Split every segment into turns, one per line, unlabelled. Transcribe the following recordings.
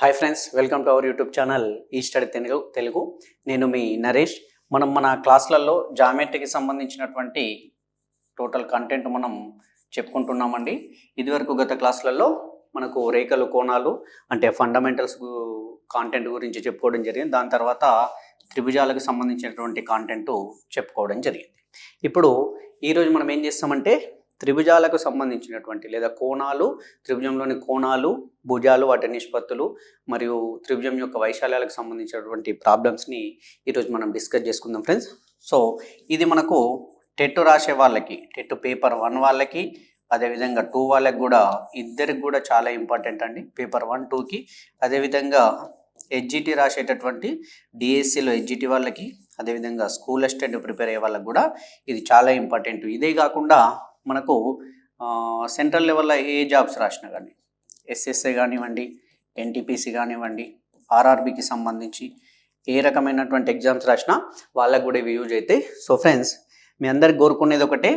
Hi friends, welcome to our YouTube channel ఈ study Telugu. నేను మీ నరేష్. మన క్లాసులలో జామెట్రీకి సంబంధించినటువంటి టోటల్ కంటెంట్ మనం చెప్పుకుంటున్నామండి. ఇదివరకు గత క్లాసులలో మనకు రేఖలు, కోణాలు అంటే ఫండమెంటల్స్ కాంటెంట్ గురించి చెప్పుకోవడం జరిగింది. దాని తర్వాత త్రిభుజాలకు సంబంధించినటువంటి కాంటెంట్ చెప్పుకోవడం జరిగింది. ఇప్పుడు ఈరోజు మనం ఏం చేస్తామంటే త్రిభుజాలకు సంబంధించినటువంటి లేదా కోణాలు, త్రిభుజంలోని కోణాలు, భుజాలు, వాటి నిష్పత్తులు మరియు త్రిభుజం యొక్క వైశాల్యాలకు సంబంధించినటువంటి ప్రాబ్లమ్స్ని ఈరోజు మనం డిస్కస్ చేసుకుందాం ఫ్రెండ్స్. సో ఇది మనకు టెట్ రాసే వాళ్ళకి, టెట్ పేపర్ 1 వాళ్ళకి, అదేవిధంగా 2 వాళ్ళకి కూడా, ఇద్దరికి కూడా చాలా ఇంపార్టెంట్ అండి. పేపర్ 1, 2కి, అదేవిధంగా హెచ్జిటి రాసేటటువంటి డిఎస్సిలో హెచ్జిటి వాళ్ళకి, అదేవిధంగా స్కూల్ అసిస్టెంట్ ప్రిపేర్ అయ్యే వాళ్ళకి కూడా ఇది చాలా ఇంపార్టెంట్. ఇదే కాకుండా మనకు సెంట్రల్ లెవెల్లో ఏ జాబ్స్ రాసినా కానీ, ఎస్ఎస్ఏ కానివ్వండి, ఎన్టీపీసీ కానివ్వండి, ఆర్ఆర్బికి సంబంధించి ఏ రకమైనటువంటి ఎగ్జామ్స్ రాసినా వాళ్ళకు కూడా ఇవి యూజ్ అవుతాయి. సో ఫ్రెండ్స్, మీ అందరికి కోరుకునేది ఒకటే,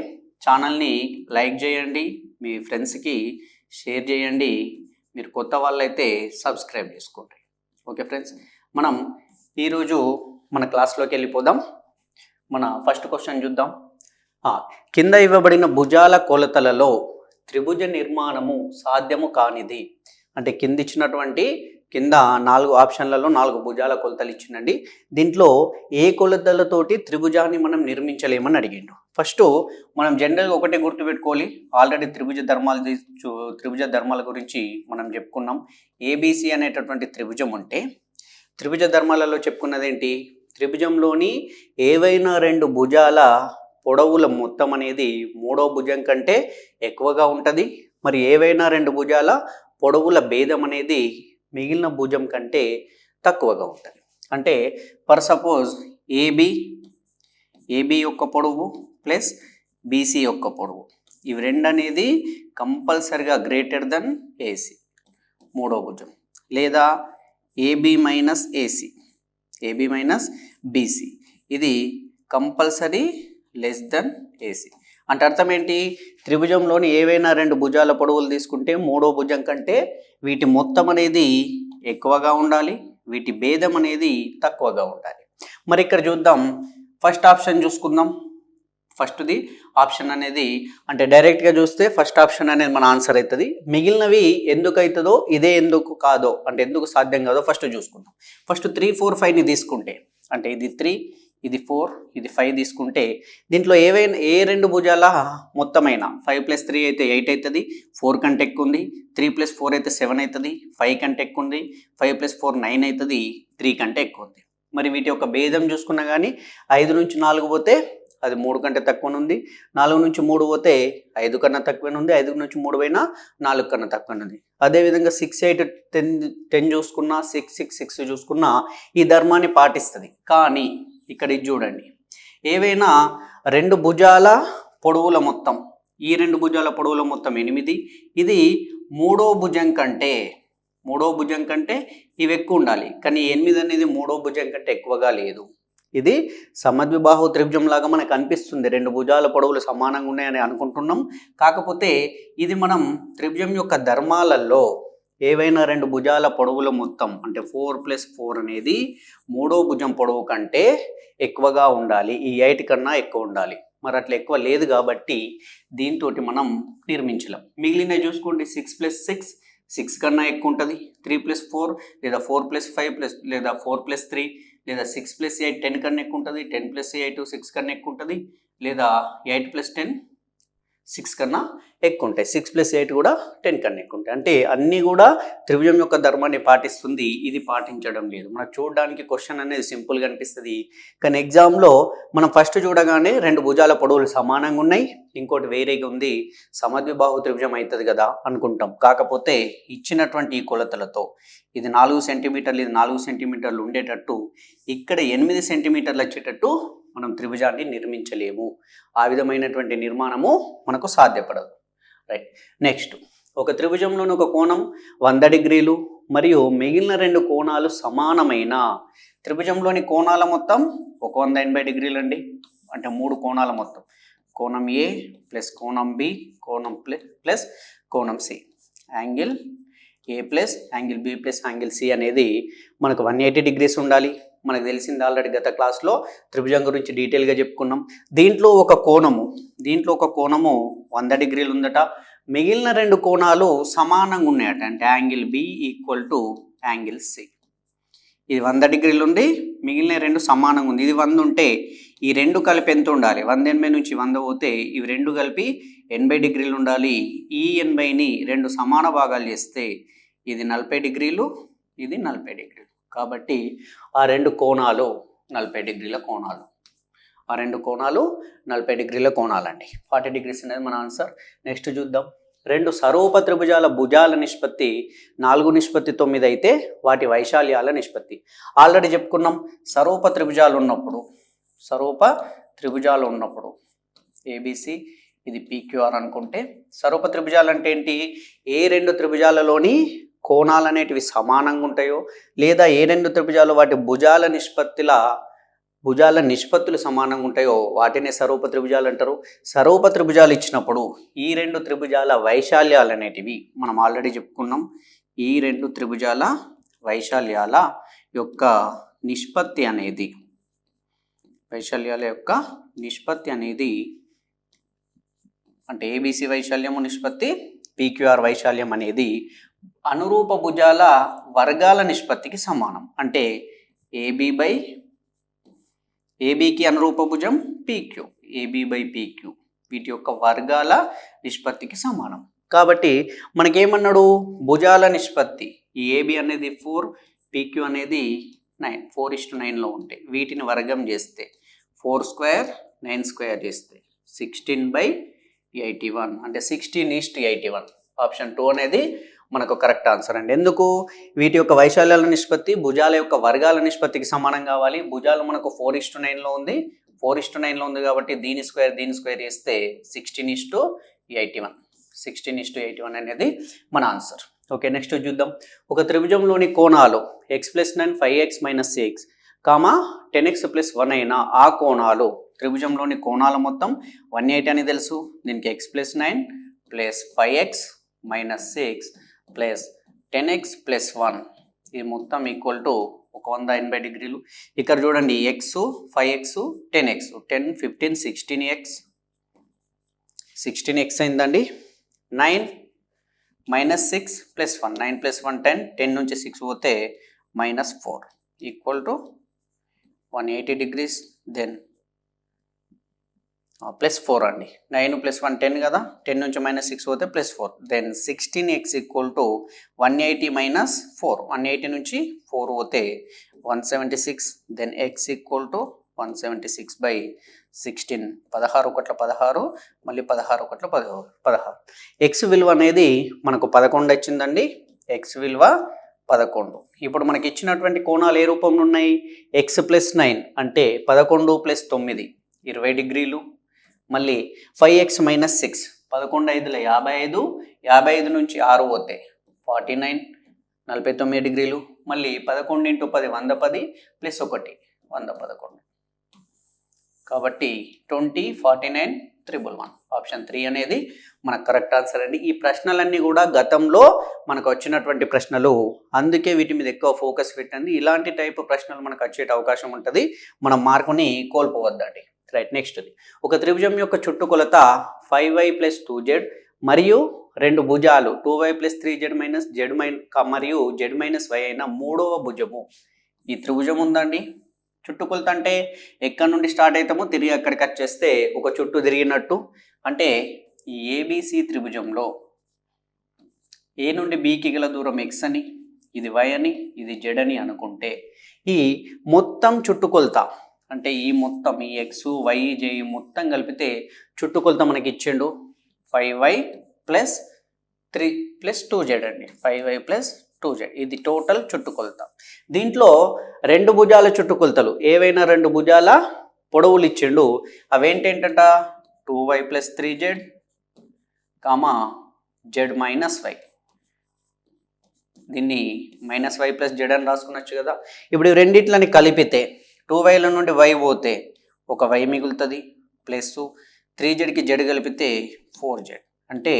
ఛానల్ని లైక్ చేయండి, మీ ఫ్రెండ్స్కి షేర్ చేయండి, మీరు కొత్త వాళ్ళైతే సబ్స్క్రైబ్ చేసుకోండి. ఓకే ఫ్రెండ్స్, మనం ఈరోజు మన క్లాస్లోకి వెళ్ళిపోదాం. మన ఫస్ట్ క్వశ్చన్ చూద్దాం. కింద ఇవ్వబడిన భుజాల కొలతలలో త్రిభుజ నిర్మాణము సాధ్యము కానిది. అంటే కింద ఇచ్చినటువంటి 4 ఆప్షన్లలో 4 భుజాల కొలతలు ఇచ్చిందండి. దీంట్లో ఏ కొలతలతోటి త్రిభుజాన్ని మనం నిర్మించలేమని అడిగిండు. ఫస్ట్ మనం జనరల్గా ఒకటే గుర్తుపెట్టుకోవాలి, ఆల్రెడీ త్రిభుజ ధర్మాల గురించి మనం చెప్పుకున్నాం. ఏబిసి అనేటటువంటి త్రిభుజం ఉంటే, త్రిభుజ ధర్మాలలో చెప్పుకున్నది ఏంటి, త్రిభుజంలోని ఏవైనా 2 భుజాల పొడవుల మొత్తం అనేది 3వ భుజం కంటే ఎక్కువగా ఉంటుంది. మరి ఏవైనా 2 భుజాల పొడవుల భేదం అనేది మిగిలిన భుజం కంటే తక్కువగా ఉంటుంది. అంటే ఫర్ సపోజ్ ఏబి యొక్క పొడవు ప్లస్ బీసీ యొక్క పొడవు, ఇవి 2 అనేది కంపల్సరిగా గ్రేటర్ దెన్ ఏసీ 3వ భుజం, లేదా ఏబి మైనస్ బీసీ ఇది కంపల్సరీ లెస్ దెన్ ఏసీ. అంటే అర్థం ఏంటి, త్రిభుజంలోని ఏవైనా 2 భుజాల పొడవులు తీసుకుంటే 3వ భుజం కంటే వీటి మొత్తం అనేది ఎక్కువగా ఉండాలి, వీటి భేదం అనేది తక్కువగా ఉండాలి. మరి ఇక్కడ చూద్దాం, ఫస్ట్ ఆప్షన్ చూసుకుందాం. ఫస్ట్ది ఆప్షన్ అనేది అంటే డైరెక్ట్గా చూస్తే ఫస్ట్ ఆప్షన్ అనేది మన ఆన్సర్ అవుతుంది. మిగిలినవి ఎందుకు అవుతుందో, ఇదే ఎందుకు కాదో, అంటే ఎందుకు సాధ్యం కాదో ఫస్ట్ చూసుకుందాం. ఫస్ట్ 3, 4, 5ని తీసుకుంటే, అంటే ఇది 3, ఇది 4, ఇది 5 తీసుకుంటే, దీంట్లో ఏ 2 భుజాల మొత్తమైన 5 + 3 అయితే 8 అవుతుంది, 4 కంటే ఎక్కువ ఉంది. 3 + 4 అయితే 7 అవుతుంది, 5 కంటే ఎక్కువ ఉంది. 5 + 4 9 అవుతుంది, 3 కంటే ఎక్కువ ఉంది. మరి వీటి యొక్క భేదం చూసుకున్నా కానీ 5 నుంచి 4 పోతే అది 3 కంటే తక్కువ ఉంది, 4 నుంచి 3 పోతే 5 కన్నా తక్కువనే ఉంది, 5 నుంచి 3 పోయినా 4 కన్నా తక్కువనే ఉంది. అదేవిధంగా 6, 8, 10 చూసుకున్నా, 6, 6, 6 చూసుకున్నా ఈ ధర్మాన్ని పాటిస్తుంది. కానీ ఇక్కడ ఇది చూడండి, ఏవైనా 2 భుజాల పొడవుల మొత్తం, ఈ 2 భుజాల పొడవుల మొత్తం 8, ఇది 3వ భుజం కంటే ఇవి ఎక్కువ ఉండాలి. కానీ 8 అనేది 3వ భుజం కంటే ఎక్కువగా లేదు. ఇది సమద్విబాహు త్రిభుజం లాగా మనకు అనిపిస్తుంది, 2 భుజాల పొడవులు సమానంగా ఉన్నాయని అనుకుంటున్నాం. కాకపోతే ఇది మనం త్రిభుజం యొక్క ధర్మాలలో ఏవైనా 2 భుజాల పొడవుల మొత్తం అంటే 4 + 4 అనేది 3వ భుజం పొడవు కంటే ఎక్కువగా ఉండాలి, ఈ 8 కన్నా ఎక్కువ ఉండాలి. మరి అట్లా ఎక్కువ లేదు కాబట్టి దీంతో మనం నిర్మించలేం. మిగిలినవి చూసుకోండి, 6 + 6 6 కన్నా ఎక్కువ ఉంటుంది, 3 + 4 లేదా 4 + 5 లేదా 4 + 3 లేదా 6 + 8 10 కన్నా ఎక్కువ ఉంటుంది, 10 + 8 6 కన్నా ఎక్కువ ఉంటుంది, లేదా 8 + 10 6 కన్నా ఎక్కువ ఉంటాయి, 6 + 8 కూడా 10 కన్నా ఎక్కువ ఉంటాయి. అంటే అన్నీ కూడా త్రిభుజం యొక్క ధర్మాన్ని పాటిస్తుంది, ఇది పాటించడం లేదు. మనకు చూడడానికి క్వశ్చన్ అనేది సింపుల్గా అనిపిస్తుంది, కానీ ఎగ్జామ్లో మనం ఫస్ట్ చూడగానే 2 భుజాల పొడవులు సమానంగా ఉన్నాయి, ఇంకోటి వేరేగా ఉంది, సమద్విబాహు త్రిభుజం అవుతుంది కదా అనుకుంటాం. కాకపోతే ఇచ్చినటువంటి ఈ కొలతలతో ఇది 4 సెంటీమీటర్లు, ఇది 4 సెంటీమీటర్లు ఉండేటట్టు, ఇక్కడ 8 సెంటీమీటర్లు వచ్చేటట్టు మనం త్రిభుజాన్ని నిర్మించలేము. ఆ విధమైనటువంటి నిర్మాణము మనకు సాధ్యపడదు. రైట్. నెక్స్ట్, ఒక త్రిభుజంలోని ఒక కోణం 100 డిగ్రీలు మరియు మిగిలిన 2 కోణాలు సమానమైన, త్రిభుజంలోని కోణాల మొత్తం 180 డిగ్రీలు అండి. అంటే 3 కోణాల మొత్తం, కోణం ఏ ప్లస్ కోణం బి, కోణం ప్లస్ కోణం C, angle A plus angle B plus angle C అనేది మనకు 180 డిగ్రీస్ ఉండాలి. మనకు తెలిసింది ఆల్రెడీ గత క్లాస్లో త్రిభుజం గురించి డీటెయిల్గా చెప్పుకున్నాం. దీంట్లో ఒక కోణము 100 డిగ్రీలు ఉందట. మిగిలిన రెండు కోణాలు సమానంగా ఉన్నాయట. అంటే angle B equal to angle C. ఇది 100 డిగ్రీలు ఉండి మిగిలిన రెండు సమానంగా ఉంది. ఇది 100 ఉంటే ఈ రెండు కలిపి ఎంత ఉండాలి? 180 నుంచి 100 పోతే ఇవి రెండు కలిపి 80 డిగ్రీలు ఉండాలి. ఈ 80ని రెండు సమాన భాగాలు చేస్తే ఇది 40 డిగ్రీలు, ఇది 40 డిగ్రీలు. కాబట్టి ఆ రెండు కోణాలు 40 డిగ్రీల కోణాలు. ఆ రెండు కోణాలు 40 డిగ్రీల కోణాలండి. 40 డిగ్రీస్ అనేది మన ఆన్సర్. నెక్స్ట్ చూద్దాం. రెండు సరూప త్రిభుజాల భుజాల నిష్పత్తి 4:9 అయితే వాటి వైశాల్యాల నిష్పత్తి. ఆల్రెడీ చెప్పుకున్నాం. సరూప త్రిభుజాలు ఉన్నప్పుడు ఏబిసి ఇది పిక్యూఆర్ అనుకుంటే సరూప త్రిభుజాలు అంటే ఏంటి? ఏ రెండు త్రిభుజాలలోని కోణాలు అనేటివి సమానంగా ఉంటాయో లేదా ఏ రెండు త్రిభుజాలు వాటి భుజాల నిష్పత్తులు సమానంగా ఉంటాయో వాటినే సరూప త్రిభుజాలు అంటారు. సరూప త్రిభుజాలు ఇచ్చినప్పుడు ఈ రెండు త్రిభుజాల వైశాల్యాలు అనేటివి మనం ఆల్రెడీ చెప్పుకున్నాం. ఈ రెండు త్రిభుజాల వైశాల్యాల యొక్క నిష్పత్తి అనేది అంటే ఏబిసి వైశాల్యము నిష్పత్తి, పిక్యూఆర్ వైశాల్యం అనేది అనురూప భుజాల వర్గాల నిష్పత్తికి సమానం. అంటే ఏబికి అనురూప భుజం పీక్యూ, ఏబి/పిక్యూ వీటి యొక్క వర్గాల నిష్పత్తికి సమానం. కాబట్టి మనకేమన్నాడు? భుజాల నిష్పత్తి ఈ ఏబి అనేది 4, పిక్యూ అనేది 9, 4:9లో ఉంటాయి. వీటిని వర్గం చేస్తే 4² 9² చేస్తే 16/81 అంటే 16:81. ఆప్షన్ 2 అనేది మనకు కరెక్ట్ ఆన్సర్ అండి. ఎందుకు? వీటి యొక్క వైశాల్యాల నిష్పత్తి భుజాల యొక్క వర్గాల నిష్పత్తికి సమానం కావాలి. భుజాలు మనకు 4:9లో ఉంది. 4:9లో ఉంది కాబట్టి దీని స్క్వేర్ చేస్తే 16:81 అనేది మన ఆన్సర్. ఓకే, నెక్స్ట్ చూద్దాం. ఒక త్రిభుజంలోని కోణాలు x+9 5x - 6 10x + 1 అయిన ఆ కోణాలు త్రిభుజంలోని కోణాల మొత్తం 180 అని తెలుసు. దీనికి x+9 + 5x - 6 + 10x + 1 ఇది మొత్తం ఈక్వల్ టు 180 డిగ్రీలు. ఇక్కడ చూడండి x 5x 10x 10 15 16x అయిందండి. 9 - 6 + 1 9 + 1 10 10 నుంచి 6 పోతే -4 ఈక్వల్ టు 180 డిగ్రీస్. దెన్ +4 అండి. 9 + 1 10 కదా, 10 నుంచి -6 పోతే +4. దెన్ 16x ఈక్వల్ టు 180 - 4 180 నుంచి 4 పోతే 176. దెన్ x ఈక్వల్ టు 176/16 16 1 16 మళ్ళీ 16 1 16. x విలువ అనేది మనకు 11 వచ్చిందండి. x విలువ 11. ఇప్పుడు మనకి ఇచ్చినటువంటి కోణాలు ఏ రూపంలో ఉన్నాయి? x+9 అంటే 11 + 9 20 డిగ్రీలు. మళ్ళీ 5x - 6 11 5 55 55 నుంచి 6 పోతే 49 49 డిగ్రీలు. మళ్ళీ 11 × 10 110 + 1 111. కాబట్టి 20 49 111. ఆప్షన్ 3 అనేది మనకు కరెక్ట్ ఆన్సర్ అండి. ఈ ప్రశ్నలన్నీ కూడా గతంలో మనకు వచ్చినటువంటి ప్రశ్నలు, అందుకే వీటి మీద ఎక్కువ ఫోకస్ పెట్టండి. ఇలాంటి టైప్ ప్రశ్నలు మనకు వచ్చే అవకాశం ఉంటుంది. మనం మార్కుని కోల్పోవద్దండి. రైట్, నెక్స్ట్ ఒక త్రిభుజం యొక్క చుట్టుకొలత 5y + 2z మరియు రెండు భుజాలు 2y + 3z - z మరియు z - y అయిన మూడవ భుజము. ఈ త్రిభుజం ఉందండి. చుట్టుకొలత అంటే ఎక్కడి నుండి స్టార్ట్ అవుతామో తిరిగి అక్కడికి వచ్చేస్తే ఒక చుట్టూ తిరిగినట్టు. అంటే ఈ ఏబిసి త్రిభుజంలో ఏ నుండి బికి గల దూరం x అని, ఇది y అని, ఇది z అని అనుకుంటే ఈ మొత్తం చుట్టుకొలత అంటే ఈ మొత్తం ఈ x y z మొత్తం కలిపితే చుట్టుకొలత మనకి ఇచ్చిండు 5y + 3 + 2z అండి. 5y + 2z ఇది టోటల్ చుట్టుకొలత. దీంట్లో రెండు భుజాల చుట్టుకొలతలు ఏవైనా రెండు భుజాల పొడవులు ఇచ్చిండు. అవేంటేంటంట? 2y + 3z, z - y. దీన్ని -y + z అని రాసుకున్నచ్చు కదా. ఇప్పుడు రెండిట్లని కలిపితే 2yల నుండి y పోతే ఒక y మిగులుతుంది, ప్లస్ 3zకి z కలిపితే 4z. అంటే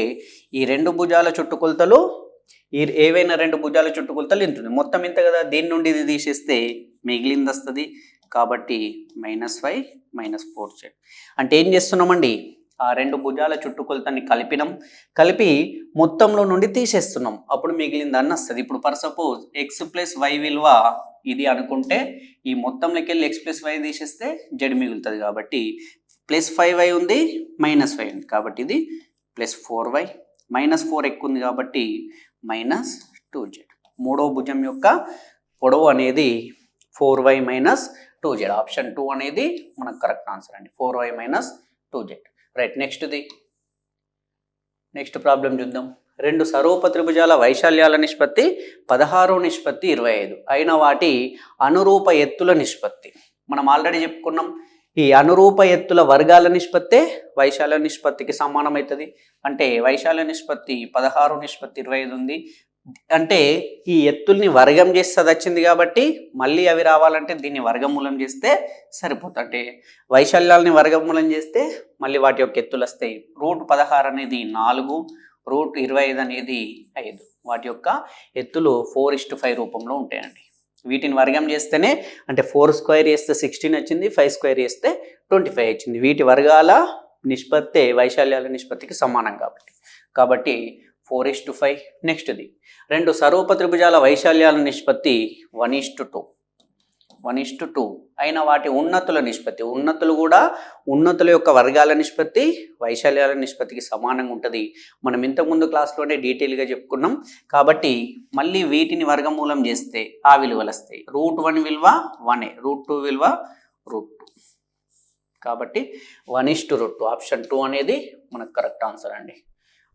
ఈ రెండు భుజాల చుట్టుకొలతలు ఏవైనా రెండు భుజాల చుట్టుకొలతలు ఇంత ఉంది, మొత్తం ఇంత కదా. దీని నుండి ఇది తీసేస్తే మిగిలింది వస్తుంది, కాబట్టి -5 -4z. అంటే ఏం చేస్తున్నామండి, ఆ రెండు భుజాల చుట్టుకొలతని కలిపి మొత్తంలో నుండి తీసేస్తున్నాం, అప్పుడు మిగిలిందని వస్తుంది. ఇప్పుడు ఫర్ సపోజ్ x + y విలువ ఇది అనుకుంటే ఈ మొత్తంలోకి వెళ్ళి x + y తీసేస్తే z మిగులుతుంది, కాబట్టి +5y ఉంది -5 ఉంది, కాబట్టి ఇది +4y, -4 ఎక్కువ ఉంది కాబట్టి -2z. మూడో భుజం యొక్క పొడవు అనేది 4y - 2z. ఆప్షన్ 2 అనేది మనకు కరెక్ట్ ఆన్సర్ అండి, 4y - 2z. Right, next problem చూద్దాం. రెండు సరూప త్రిభుజాల వైశాల్యాల నిష్పత్తి 16:25 అయిన వాటి అనురూప ఎత్తుల నిష్పత్తి. మనం ఆల్రెడీ చెప్పుకున్నాం, ఈ అనురూప ఎత్తుల వర్గాల నిష్పత్తే వైశాల్య నిష్పత్తికి సమానమవుతుంది. అంటే వైశాల్య నిష్పత్తి 16:25 ఉంది, అంటే ఈ ఎత్తుల్ని వర్గం చేస్తే వచ్చింది కాబట్టి మళ్ళీ అవి రావాలంటే దీన్ని వర్గమూలం చేస్తే సరిపోతుంది. అంటే వైశాల్యాలని వర్గమూలం చేస్తే మళ్ళీ వాటి యొక్క ఎత్తులు వస్తాయి. √16 అనేది 4, √25 అనేది 5. వాటి యొక్క ఎత్తులు 4:5 రూపంలో ఉంటాయండి. వీటిని వర్గం చేస్తేనే, అంటే 4² చేస్తే 16 వచ్చింది, 5² చేస్తే 25 వచ్చింది. వీటి వర్గాల నిష్పత్తే వైశాల్యాల నిష్పత్తికి సమానం కాబట్టి 4:5. నెక్స్ట్ది, రెండు సరూప త్రిభుజాల వైశాల్యాల నిష్పత్తి 1:2 అయిన వాటి ఉన్నతుల నిష్పత్తి. ఉన్నతులు కూడా ఉన్నతుల యొక్క వర్గాల నిష్పత్తి వైశాల్యాల నిష్పత్తికి సమానంగా ఉంటుంది. మనం ఇంతకుముందు క్లాస్లోనే డీటెయిల్గా చెప్పుకున్నాం, కాబట్టి మళ్ళీ వీటిని వర్గమూలం చేస్తే ఆ విలువలు వస్తాయి. √1 విలువ 1, √2 విలువ √2, కాబట్టి 1:2. ఆప్షన్ 2 అనేది మనకు కరెక్ట్ ఆన్సర్ అండి,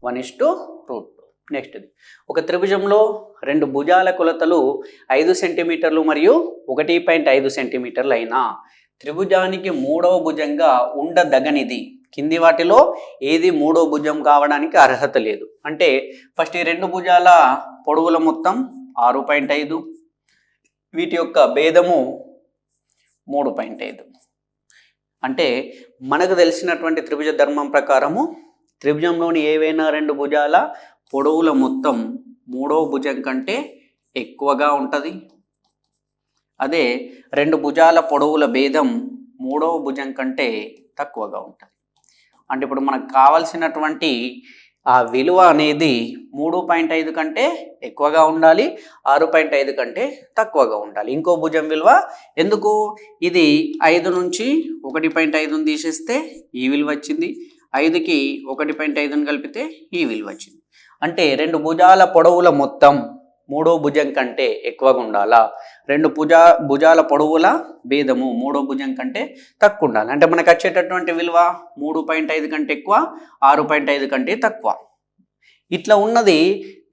1:2. నెక్స్ట్ది, ఒక త్రిభుజంలో రెండు భుజాల కొలతలు 5 సెంటీమీటర్లు మరియు 1.5 సెంటీమీటర్లు అయినా త్రిభుజానికి మూడవ భుజంగా ఉండదగనిది కింది వాటిలో ఏది మూడో భుజం కావడానికి అర్హత లేదు. అంటే ఫస్ట్ ఈ రెండు భుజాల పొడవుల మొత్తం 6.5, వీటి యొక్క భేదము 3.5. అంటే మనకు తెలిసినటువంటి త్రిభుజ ధర్మం ప్రకారము త్రిభుజంలోని ఏవైనా రెండు భుజాల పొడవుల మొత్తం మూడో భుజం కంటే ఎక్కువగా ఉంటుంది. అదే రెండు భుజాల పొడవుల భేదం మూడో భుజం కంటే తక్కువగా ఉంటుంది. అంటే ఇప్పుడు మనకు కావాల్సినటువంటి ఆ విలువ అనేది 3.5 కంటే ఎక్కువగా ఉండాలి, 6.5 కంటే తక్కువగా ఉండాలి. ఇంకో భుజం విలువ ఎందుకు, ఇది 5 నుంచి 1.5 తీసేస్తే ఈ విలువ వచ్చింది, 5కి 1.5 కలిపితే ఈ విలువ వచ్చింది. అంటే రెండు భుజాల పొడవుల మొత్తం మూడో భుజం కంటే ఎక్కువగా ఉండాలా, రెండు భుజాల పొడవుల భేదము మూడో భుజం కంటే తక్కువ ఉండాలి. అంటే మనకు వచ్చేటటువంటి విలువ 3.5 కంటే ఎక్కువ, 6.5 కంటే తక్కువ. ఇట్లా ఉన్నది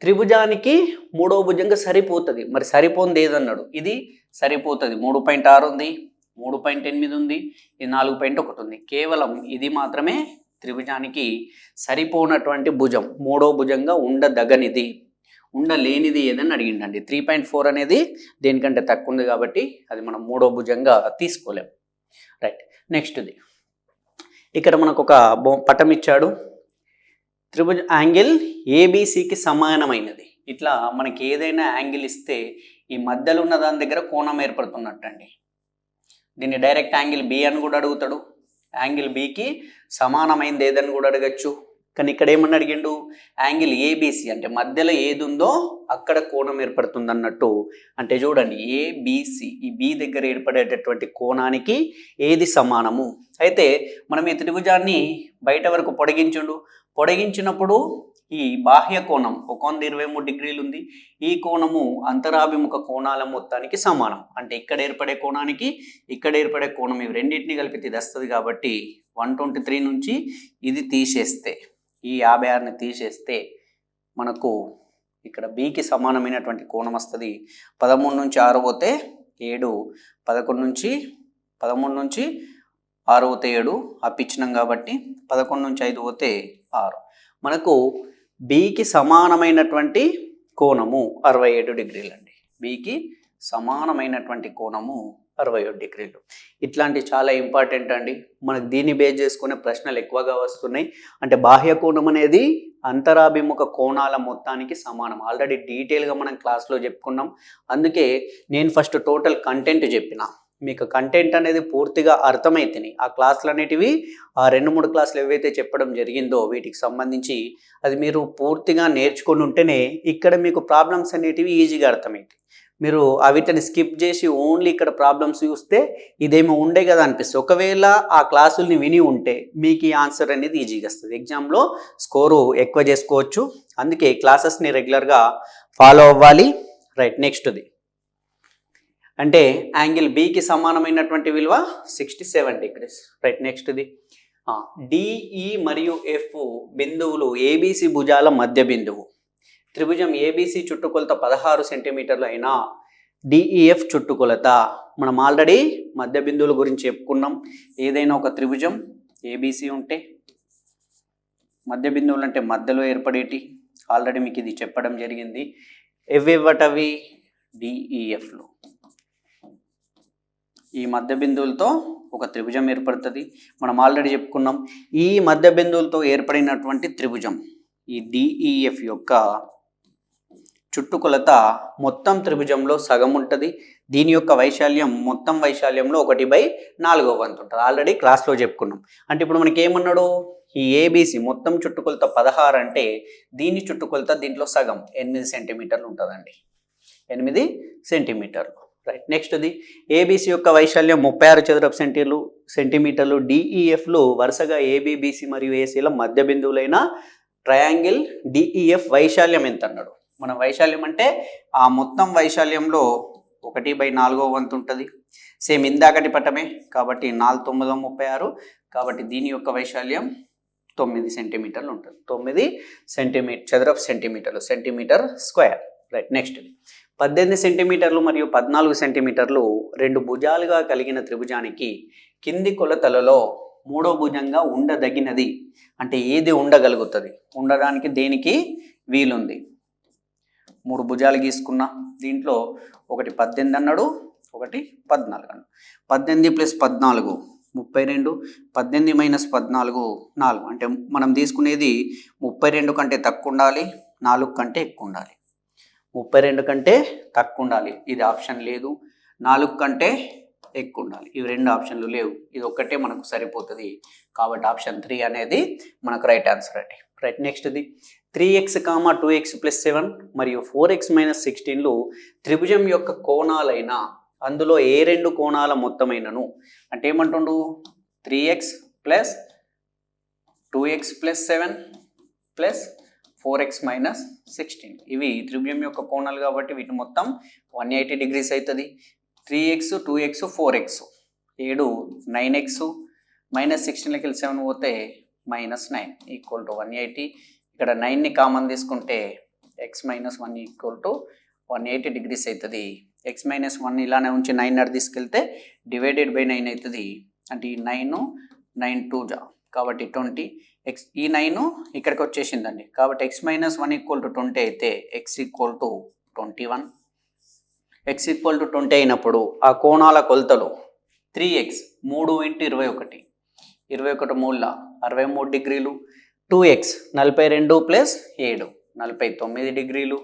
త్రిభుజానికి మూడో భుజంగా సరిపోతుంది. మరి సరిపోంది ఏదన్నాడు, ఇది సరిపోతుంది. 3.6 ఉంది, 3.8 ఉంది, ఇది 4.1 ఉంది. కేవలం ఇది మాత్రమే త్రిభుజానికి సరిపోనటువంటి భుజం, మూడో భుజంగా ఉండదగనిది, ఉండలేనిది ఏదని అడిగిండండి. 3.4 అనేది దేనికంటే తక్కువ ఉంది కాబట్టి అది మనం మూడో భుజంగా తీసుకోలేం. రైట్, నెక్స్ట్ది, ఇక్కడ మనకు ఒక పటం ఇచ్చాడు. త్రిభుజ యాంగిల్ ఏబిసికి సమానమైనది. ఇట్లా మనకి ఏదైనా యాంగిల్ ఇస్తే ఈ మధ్యలో ఉన్న దాని దగ్గర కోణం ఏర్పడుతున్నట్టండి. దీన్ని డైరెక్ట్ యాంగిల్ బి అని కూడా అడుగుతాడు, యాంగిల్ బికి సమానమైనది ఏదని కూడా అడగచ్చు. కానీ ఇక్కడ ఏమని అడిగిండు, యాంగిల్ ఏబిసి అంటే మధ్యలో ఏది ఉందో అక్కడ కోణం ఏర్పడుతుంది అన్నట్టు. అంటే చూడండి, ఏబిసి ఈ బి దగ్గర ఏర్పడేటటువంటి కోణానికి ఏది సమానము. అయితే మనం ఈ త్రిభుజాన్ని బయట వరకు పొడిగించినప్పుడు ఈ బాహ్య కోణం ఒక 123 డిగ్రీలు ఉంది. ఈ కోణము అంతరాభిముఖ కోణాల మొత్తానికి సమానం. అంటే ఇక్కడ ఏర్పడే కోణానికి ఇక్కడ ఏర్పడే కోణం ఇవి రెండింటిని కలిపితే ఇది వస్తుంది. కాబట్టి 123 నుంచి ఇది తీసేస్తే, ఈ 56ని తీసేస్తే మనకు ఇక్కడ బికి సమానమైనటువంటి కోణం వస్తుంది. 13 నుంచి 6 పోతే 7, 11 నుంచి 13 నుంచి 6 పోతే 7 అప్పిచ్చినాం కాబట్టి 11 నుంచి 5 పోతే 6. మనకు బికి సమానమైనటువంటి కోణము 67 డిగ్రీలు అండి. బికి సమానమైనటువంటి కోణము 61 డిగ్రీలు. ఇట్లాంటి చాలా ఇంపార్టెంట్ అండి. మనకు దీన్ని బేస్ చేసుకునే ప్రశ్నలు ఎక్కువగా వస్తున్నాయి. అంటే బాహ్య కోణం అనేది అంతరాభిముఖ కోణాల మొత్తానికి సమానం. ఆల్రెడీ డీటెయిల్గా మనం క్లాస్లో చెప్పుకున్నాం. అందుకే నేను ఫస్ట్ టోటల్ కంటెంట్ చెప్పిన. మీకు కంటెంట్ అనేది పూర్తిగా అర్థమైతేనే ఆ క్లాసులు అనేటివి ఆ 2-3 క్లాసులు ఏవైతే చెప్పడం జరిగిందో వీటికి సంబంధించి అది మీరు పూర్తిగా నేర్చుకొని ఉంటేనే ఇక్కడ మీకు ప్రాబ్లమ్స్ అనేటివి ఈజీగా అర్థమవుతాయి. మీరు వీటిని స్కిప్ చేసి ఓన్లీ ఇక్కడ ప్రాబ్లమ్స్ చూస్తే ఇదేమో ఉండే కదా అనిపిస్తుంది. ఒకవేళ ఆ క్లాసుల్ని విని ఉంటే మీకు ఈ ఆన్సర్ అనేది ఈజీగా వస్తుంది. ఎగ్జామ్లో స్కోరు ఎక్కువ చేసుకోవచ్చు. అందుకే క్లాసెస్ని రెగ్యులర్గా ఫాలో అవ్వాలి. రైట్, నెక్స్ట్ది అంటే యాంగిల్ బికి సమానమైనటువంటి విలువ 67 డిగ్రీస్. రైట్, నెక్స్ట్ది డిఈ మరియు ఎఫ్ బిందువులు ఏబిసి భుజాల మధ్య బిందువు. త్రిభుజం ఏబిసి చుట్టుకొలత 16 సెంటీమీటర్లు అయినా డిఈఎఫ్ చుట్టుకొలత మనం ఆల్రెడీ మధ్య బిందువుల గురించి చెప్పుకున్నాం. ఏదైనా ఒక త్రిభుజం ఏబిసి ఉంటే మధ్య బిందువులు అంటే మధ్యలో ఏర్పడేటి ఆల్రెడీ మీకు ఇది చెప్పడం జరిగింది. ఎవ్వటవి డిఈఎఫ్లు. ఈ మధ్య బిందువులతో ఒక త్రిభుజం ఏర్పడుతుంది. మనం ఆల్రెడీ చెప్పుకున్నాం. ఈ మధ్య బిందువులతో ఏర్పడినటువంటి త్రిభుజం ఈ డిఈఎఫ్ యొక్క చుట్టుకొలత మొత్తం త్రిభుజంలో సగం ఉంటుంది. దీని యొక్క వైశాల్యం మొత్తం వైశాల్యంలో 1/4 వంతు ఉంటుంది. ఆల్రెడీ క్లాస్లో చెప్పుకున్నాం. అంటే ఇప్పుడు మనకి ఏమన్నాడు, ఈ ఏబిసి మొత్తం చుట్టుకొలత 16 అంటే దీని చుట్టుకొలత దీంట్లో సగం 8 సెంటీమీటర్లు ఉంటుందండి. 8 సెంటీమీటర్లు. రైట్, నెక్స్ట్ది ఏబిసి యొక్క వైశాల్యం 36 చదరపు సెంటీమీటర్లు. డిఈఎఫ్లు వరుసగా ఏబిబిసి మరియు ఏసీల మధ్య బిందువులైన ట్రయాంగిల్ డిఈఎఫ్ వైశాల్యం ఎంత అన్నాడు. మన వైశాల్యం అంటే ఆ మొత్తం వైశాల్యంలో 1/4 వంతు ఉంటుంది. సేమ్ ఇందాకటి పటమే కాబట్టి 4 9 36 కాబట్టి దీని యొక్క వైశాల్యం 9 సెంటీమీటర్లు ఉంటుంది. 9 చదరపు సెంటీమీటర్లు, సెంటీమీటర్ స్క్వేర్. రైట్, నెక్స్ట్ 18 సెంటీమీటర్లు మరియు 14 సెంటీమీటర్లు 2 భుజాలుగా కలిగిన త్రిభుజానికి కింది కొలతలలో 3వ భుజంగా ఉండదగినది అంటే ఏది ఉండగలుగుతుంది, ఉండడానికి దేనికి వీలుంది. 3 భుజాలు గీసుకున్నా. దీంట్లో ఒకటి 18 అన్నాడు, ఒకటి 14 అన్నాడు. 18 + 14 32, 18 - 14 4. అంటే మనం తీసుకునేది 32 కంటే తక్కువ ఉండాలి, 4 కంటే ఎక్కువ ఉండాలి. 32 కంటే తక్కువ ఉండాలి, ఇది ఆప్షన్ లేదు. 4 కంటే ఎక్కువ ఉండాలి, ఇవి 2 ఆప్షన్లు లేవు. ఇది ఒక్కటే మనకు సరిపోతుంది. కాబట్టి ఆప్షన్ 3 అనేది మనకు రైట్ ఆన్సర్ అండి. రైట్, నెక్స్ట్ది 3x, 2x + 7 మరియు 4x - 16లు త్రిభుజం యొక్క కోణాలైన అందులో ఏ 2 కోణాల మొత్తమైనను అంటే ఏమంటుండు 3x + 2x + 7 + 4x - 16 ఇవి త్రిభుజం యొక్క కోణాలు కాబట్టి వీటి మొత్తం 180 డిగ్రీస్ అవుతుంది. 3x 2x 4x 7 9x -16 - 7 పోతే -9 = 180. ఇక్కడ 9ని కామన్ తీసుకుంటే x - 1 = 180 డిగ్రీస్ అవుతుంది. x - 1 ఇలానే ఉంచి 9 అటు తీసుకెళ్తే /9 అవుతుంది. అంటే ఈ 9 9 2 కాబట్టి 20. ఈ 9 ఇక్కడికి వచ్చేసిందండి. కాబట్టి x - 1 = 20 అయితే x = 21. x = 20 అయినప్పుడు ఆ కోణాల కొలతలు 3x 3 × 21 21 మూల 63 డిగ్రీలు. 2x 42 + 7 49 డిగ్రీలు.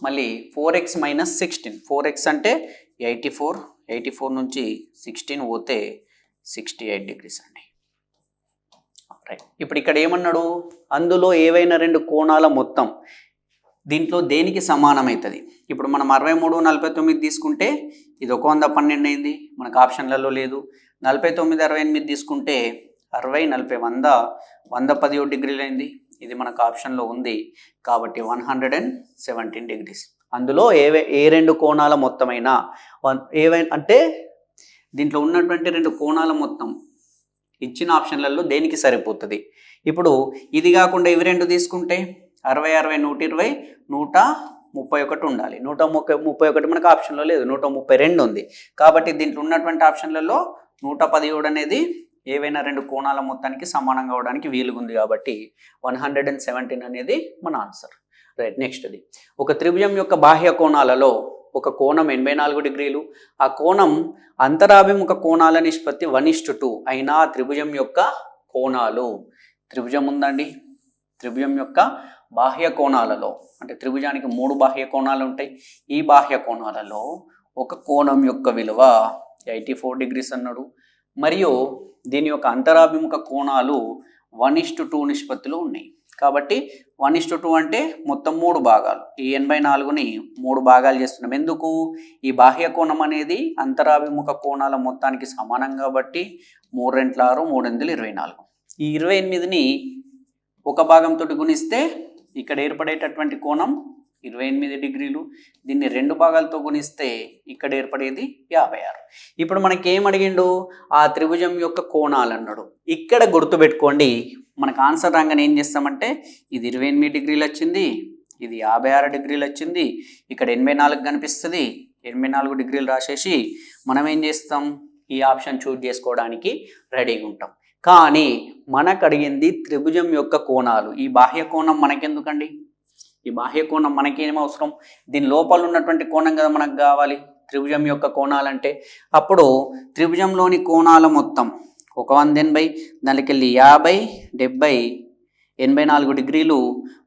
మళ్ళీ 4x - 16 4x అంటే 84 నుంచి 16 పోతే 68 డిగ్రీస్ అండి. రైట్, ఇప్పుడు ఇక్కడ ఏమన్నాడు, అందులో ఏవైనా 2 కోణాల మొత్తం దీంట్లో దేనికి సమానమవుతుంది. ఇప్పుడు మనం 63 49 తీసుకుంటే ఇది 112 అయింది, మనకు ఆప్షన్లలో లేదు. 49 68 తీసుకుంటే 60 40 100 117 డిగ్రీలు అయింది, ఇది మనకు ఆప్షన్లో ఉంది. కాబట్టి 117 డిగ్రీస్. అందులో ఏ 2 కోణాల మొత్తమైనా ఏవైనా అంటే దీంట్లో ఉన్నటువంటి 2 కోణాల మొత్తం ఇచ్చిన ఆప్షన్లలో దేనికి సరిపోతుంది. ఇప్పుడు ఇది కాకుండా ఇవి 2 తీసుకుంటే 60 60 120 131 ఉండాలి. 131 మనకు ఆప్షన్లో లేదు, 132 ఉంది. కాబట్టి దీంట్లో ఉన్నటువంటి ఆప్షన్లలో 117 అనేది ఏవైనా 2 కోణాల మొత్తానికి సమానంగా అవడానికి వీలుగా ఉంది. కాబట్టి 117 అనేది మన ఆన్సర్. రైట్, నెక్స్ట్ది ఒక త్రిభుజం యొక్క బాహ్య కోణాలలో ఒక కోణం 84 డిగ్రీలు, ఆ కోణం అంతరాభిముఖ కోణాల నిష్పత్తి 1:2 అయినా త్రిభుజం యొక్క కోణాలు, త్రిభుజం ఉందండి, త్రిభుజం యొక్క బాహ్య కోణాలలో, అంటే త్రిభుజానికి 3 బాహ్య కోణాలు ఉంటాయి, ఈ బాహ్య కోణాలలో ఒక కోణం యొక్క విలువ 84 డిగ్రీస్ అన్నాడు, మరియు దీని యొక్క అంతరాభిముఖ కోణాలు 1:2 నిష్పత్తిలో ఉన్నాయి. కాబట్టి 1:2 అంటే మొత్తం 3 భాగాలు, ఈ 84ని 3 భాగాలు చేస్తున్నాం. ఎందుకు? ఈ బాహ్య కోణం అనేది అంతరాభిముఖ కోణాల మొత్తానికి సమానం కాబట్టి 3 × 6 3 × 24. ఈ 28ని ఒక భాగంతో గుణిస్తే ఇక్కడ ఏర్పడేటటువంటి కోణం 28 డిగ్రీలు, దీన్ని 2 భాగాలతో గుణిస్తే ఇక్కడ ఏర్పడేది 56. ఇప్పుడు మనకి ఏం అడిగిండు? ఆ త్రిభుజం యొక్క కోణాలు అన్నాడు. ఇక్కడ గుర్తుపెట్టుకోండి, మనకు ఆన్సర్ రాగానే ఏం చేస్తామంటే ఇది 28 డిగ్రీలు వచ్చింది, ఇది 56 డిగ్రీలు వచ్చింది, ఇక్కడ 84 కనిపిస్తుంది, 84 డిగ్రీలు రాసేసి మనం ఏం చేస్తాం? ఈ ఆప్షన్ చూజ్ చేసుకోవడానికి రెడీగా ఉంటాం. కానీ మనకు అడిగింది త్రిభుజం యొక్క కోణాలు. ఈ బాహ్య కోణం మనకెందుకండి? ఈ బాహ్య కోణం మనకేం అవసరం? దీని లోపల ఉన్నటువంటి కోణం కదా మనకు కావాలి త్రిభుజం యొక్క కోణాలంటే. అప్పుడు త్రిభుజంలోని కోణాల మొత్తం 180, దానికి వెళ్ళి 50, 70, 84 డిగ్రీలు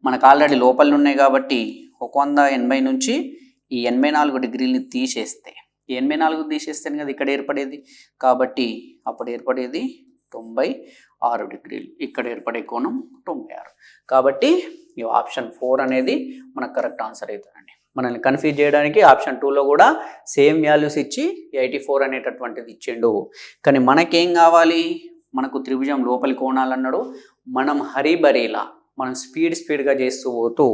మనకు ఆల్రెడీ లోపల ఉన్నాయి కాబట్టి 180 నుంచి ఈ 84 డిగ్రీలని తీసేస్తే, ఈ 84 తీసేస్తేనే కదా ఇక్కడ ఏర్పడేది, కాబట్టి అప్పుడు ఏర్పడేది 96 డిగ్రీలు, ఇక్కడ ఏర్పడే కోణం 96. కాబట్టి ఈ ఆప్షన్ 4 అనేది మనకు కరెక్ట్ ఆన్సర్ అవుతుందండి. మనల్ని కన్ఫ్యూజ్ చేయడానికి ఆప్షన్ 2లో కూడా సేమ్ వాల్యూస్ ఇచ్చి 84 అనేటటువంటిది ఇచ్చిండు. కానీ మనకేం కావాలి? మనకు త్రిభుజం లోపలి కోణాలు అన్నాడు. మనం హరిబరీలా మనం స్పీడ్గా చేస్తూ పోతూ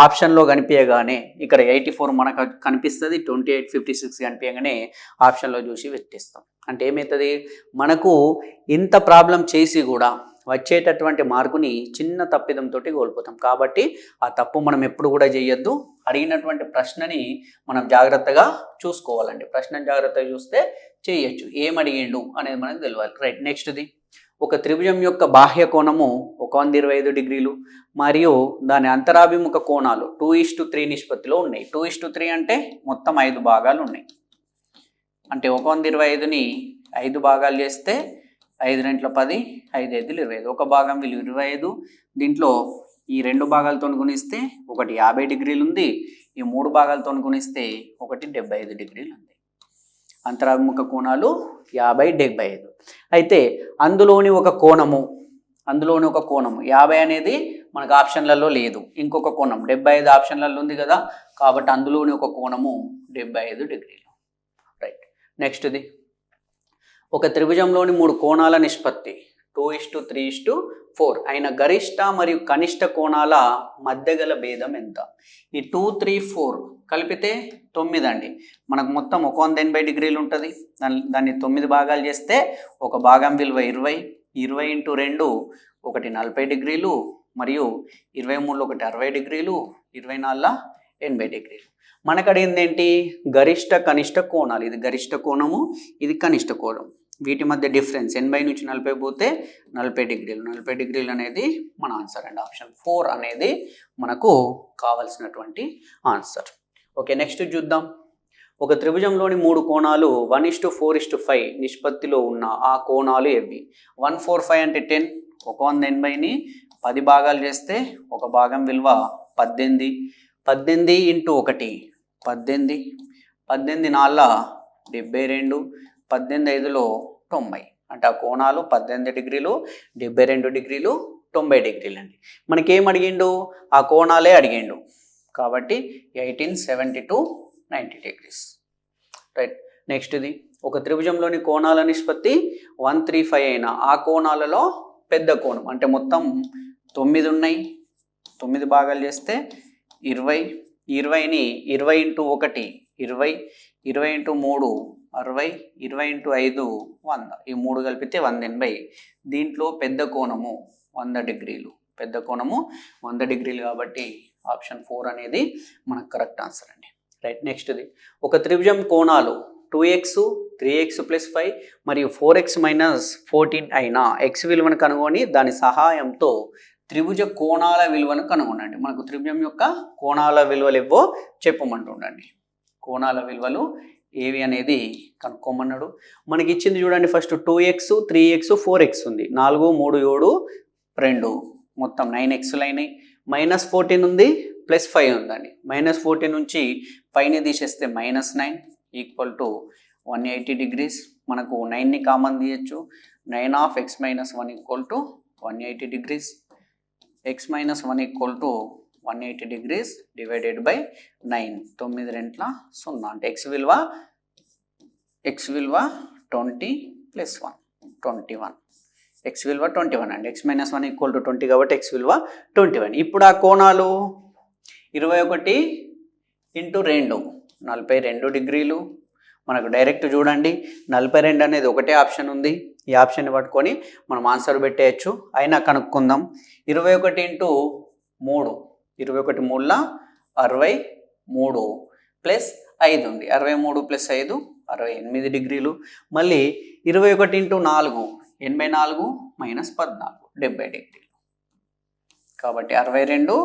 ఆప్షన్లో కనిపించగానే ఇక్కడ 84 మనకు కనిపిస్తుంది, 28, 56 కనిపించగానే ఆప్షన్లో చూసి వెట్టిస్తాం. అంటే ఏమవుతుంది? మనకు ఇంత ప్రాబ్లం చేసి కూడా వచ్చేటటువంటి మార్కుని చిన్న తప్పిదంతో కోల్పోతాం. కాబట్టి ఆ తప్పు మనం ఎప్పుడు కూడా చేయొద్దు. అడిగినటువంటి ప్రశ్నని మనం జాగ్రత్తగా చూసుకోవాలండి. ప్రశ్నను జాగ్రత్తగా చూస్తే చేయొచ్చు. ఏం అడిగిండు అనేది మనకు తెలియాలి. రైట్, నెక్స్ట్ది ఒక త్రిభుజం యొక్క బాహ్య కోణము 125 డిగ్రీలు మరియు దాని అంతరాభిముఖ కోణాలు 2:3 నిష్పత్తిలో ఉన్నాయి. 2:3 అంటే మొత్తం 5 భాగాలు ఉన్నాయి. అంటే 125ని 5 భాగాలు చేస్తే 5 × 10, 5 × 5 25. ఒక భాగం విలువ 25. దీంట్లో ఈ 2 భాగాలతో గుణిస్తే ఒకటి 50 డిగ్రీలు ఉంది, ఈ 3 భాగాలతో గుణిస్తే ఒకటి 75 డిగ్రీలు ఉంది. అంతరాభిముఖ కోణాలు 50, 75. అయితే అందులోని ఒక కోణము 50 అనేది మనకు ఆప్షన్లలో లేదు. ఇంకొక కోణం 75 ఆప్షన్లలో ఉంది కదా, కాబట్టి అందులోని ఒక కోణము 75 డిగ్రీలు. రైట్, నెక్స్ట్ది ఒక త్రిభుజంలోని 3 కోణాల నిష్పత్తి 2:3:4 అయిన గరిష్ట మరియు కనిష్ట కోణాల మధ్య గల భేదం ఎంత? ఈ 2, 3, 4 కలిపితే 9 అండి. మనకు మొత్తం 180 డిగ్రీలు ఉంటుంది. దాన్ని 9 భాగాలు చేస్తే ఒక భాగం విలువ 20, 20 × 2 ఒకటి 40 డిగ్రీలు, మరియు 23 ఒకటి 60 డిగ్రీలు, 24 80 డిగ్రీలు. మనకు అడిగింది ఏంటి? గరిష్ట కనిష్ట కోణాలు. ఇది గరిష్ట కోణము, ఇది కనిష్ట కోణం. వీటి మధ్య డిఫరెన్స్ 80 నుంచి 40 పోతే 40 డిగ్రీలు. 40 డిగ్రీలు అనేది మన ఆన్సర్ అండి. ఆప్షన్ 4 అనేది మనకు కావాల్సినటువంటి ఆన్సర్. ఓకే, నెక్స్ట్ చూద్దాం. ఒక త్రిభుజంలోని 3 కోణాలు 1:4:5 నిష్పత్తిలో ఉన్న ఆ కోణాలు ఏవి? 145 అంటే 10. 180ని 10 భాగాలు చేస్తే ఒక భాగం విలువ 18. 18 × 1 18. 18 4 72. 18 5 90. అంటే ఆ కోణాలు 18 డిగ్రీలు, 72 డిగ్రీలు, 90 డిగ్రీలు అండి. మనకేం అడిగిండు? ఆ కోణాలే అడిగిండు. కాబట్టి 18, 72, 90 డిగ్రీస్. రైట్, నెక్స్ట్ది ఒక త్రిభుజంలోని కోణాల నిష్పత్తి 135 అయిన ఆ కోణాలలో పెద్ద కోణం, అంటే మొత్తం 9 ఉన్నాయి. 9 భాగాలు చేస్తే 20. 20ని 20 × 1 20, 20 × 3 60, 20 × 5 100. ఈ 3 కలిపితే 180. దీంట్లో పెద్ద కోణము 100 డిగ్రీలు. పెద్ద కోణము 100 డిగ్రీలు కాబట్టి ఆప్షన్ 4 అనేది మనకు కరెక్ట్ ఆన్సర్ అండి. రైట్, నెక్స్ట్ది ఒక త్రిభుజం కోణాలు 2x, 3x + 5 మరియు 4x - 14 అయిన x విలువను కనుగొని దాని సహాయంతో త్రిభుజ కోణాల విలువను కనుగొనండి. మనకు త్రిభుజం యొక్క కోణాల విలువలు ఇవ్వో చెప్పమంటుండండి. కోణాల విలువలు ఏవి అనేది కనుక్కోమన్నాడు. మనకి ఇచ్చింది చూడండి, ఫస్ట్ 2x 3x 4x ఉంది. 4 3 7 2 మొత్తం 9xలు అయినాయి. -14 ఉంది, +5 ఉందండి. -14 నుంచి పైన తీసేస్తే -9 ఈక్వల్ టు 180 డిగ్రీస్. మనకు 9ని కామన్ తీయచ్చు. 9 of x - 1 equal to 180 degrees. x - 1 equal to 180 degrees divided by 9. 9 రెంట్ల 0 అంటే x విలువ 20 + 1 21. x విలువ 21 అండి. x - 1 ఈక్వల్ టు 20 కాబట్టి x విలువ 21. ఇప్పుడు ఆ కోణాలు 21 × 2 42 డిగ్రీలు. మనకు డైరెక్ట్ చూడండి 42 అనేది ఒకటే ఆప్షన్ ఉంది. ఈ ఆప్షన్ని పట్టుకొని మనం ఆన్సర్ పెట్టేయచ్చు. అయినా కనుక్కుందాం. 21 × 3 21 3ల 63 + 5 ఉంది. 63 + 5 68 డిగ్రీలు. మళ్ళీ 21 × 4 84 - 14 70 డిగ్రీలు. కాబట్టి 62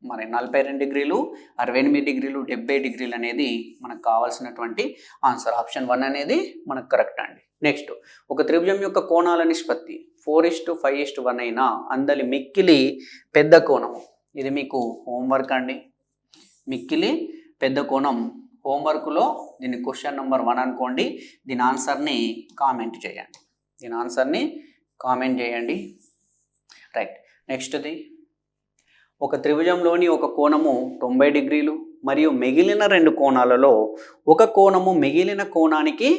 మరి 42 డిగ్రీలు 68 డిగ్రీలు 70 డిగ్రీలు అనేది మనకు కావాల్సినటువంటి ఆన్సర్. ఆప్షన్ 1 అనేది మనకు కరెక్ట్ అండి. నెక్స్ట్, ఒక త్రిభుజం యొక్క కోణాల నిష్పత్తి 4:5:1 అయినా అందలి మిక్కిలి పెద్ద కోణం. ఇది మీకు హోంవర్క్ అండి. మిక్కిలి పెద్ద కోణం హోంవర్క్లో దీన్ని క్వశ్చన్ నెంబర్ 1 అనుకోండి. దీని ఆన్సర్ని కామెంట్ చేయండి. రైట్. నెక్స్ట్ది, ఒక త్రిభుజంలోని ఒక కోణము 90 డిగ్రీలు మరియు మిగిలిన 2 కోణాలలో ఒక కోణము మిగిలిన కోణానికి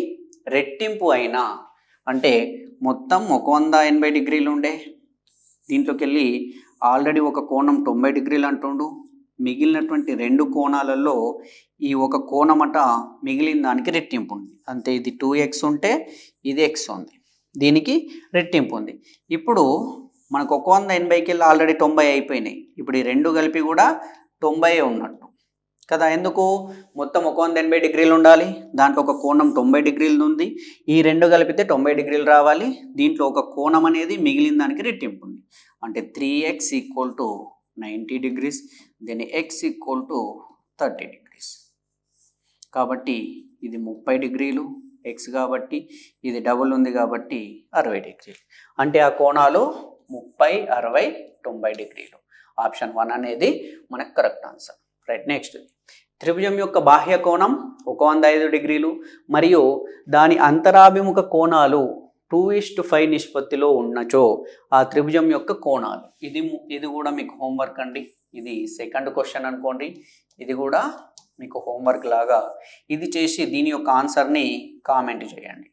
రెట్టింపు అయినా, అంటే మొత్తం 180 డిగ్రీలు ఉండే దీంట్లోకి వెళ్ళి ఆల్రెడీ ఒక కోణం 90 డిగ్రీలు అంటుండు. మిగిలినటువంటి 2 కోణాలలో ఈ ఒక కోణమట మిగిలిన దానికి రెట్టింపు ఉంది. అంతే, ఇది 2x ఉంటే ఇది x ఉంది, దీనికి రెట్టింపు ఉంది. ఇప్పుడు మనకు 180కి వెళ్ళి ఆల్రెడీ 90 అయిపోయినాయి. ఇప్పుడు ఈ 2 కలిపి కూడా 90 ఉన్నట్టు కదా. ఎందుకు? మొత్తం 180 డిగ్రీలు ఉండాలి, దాంట్లో ఒక కోణం 90 డిగ్రీలు ఉంది. ఈ 2 కలిపితే 90 డిగ్రీలు రావాలి. దీంట్లో ఒక కోణం అనేది మిగిలిన దానికి రెట్టింపు ఉంది. అంటే 3x = 90 డిగ్రీస్, దీని x = 30 డిగ్రీస్. కాబట్టి ఇది 30 డిగ్రీలు x కాబట్టి, ఇది డబుల్ ఉంది కాబట్టి 60 డిగ్రీలు. అంటే ఆ కోణాలు 30 60 90 డిగ్రీలు. ఆప్షన్ 1 అనేది మనకు కరెక్ట్ ఆన్సర్. రైట్. నెక్స్ట్, త్రిభుజం యొక్క బాహ్య కోణం 105 డిగ్రీలు మరియు దాని అంతరాభిముఖ కోణాలు 2:5 నిష్పత్తిలో ఉన్నచో ఆ త్రిభుజం యొక్క కోణాలు. ఇది కూడా మీకు హోంవర్క్ అండి. ఇది సెకండ్ క్వశ్చన్ అనుకోండి. ఇది కూడా మీకు హోంవర్క్ లాగా ఇది చేసి దీని యొక్క ఆన్సర్ని కామెంట్ చేయండి.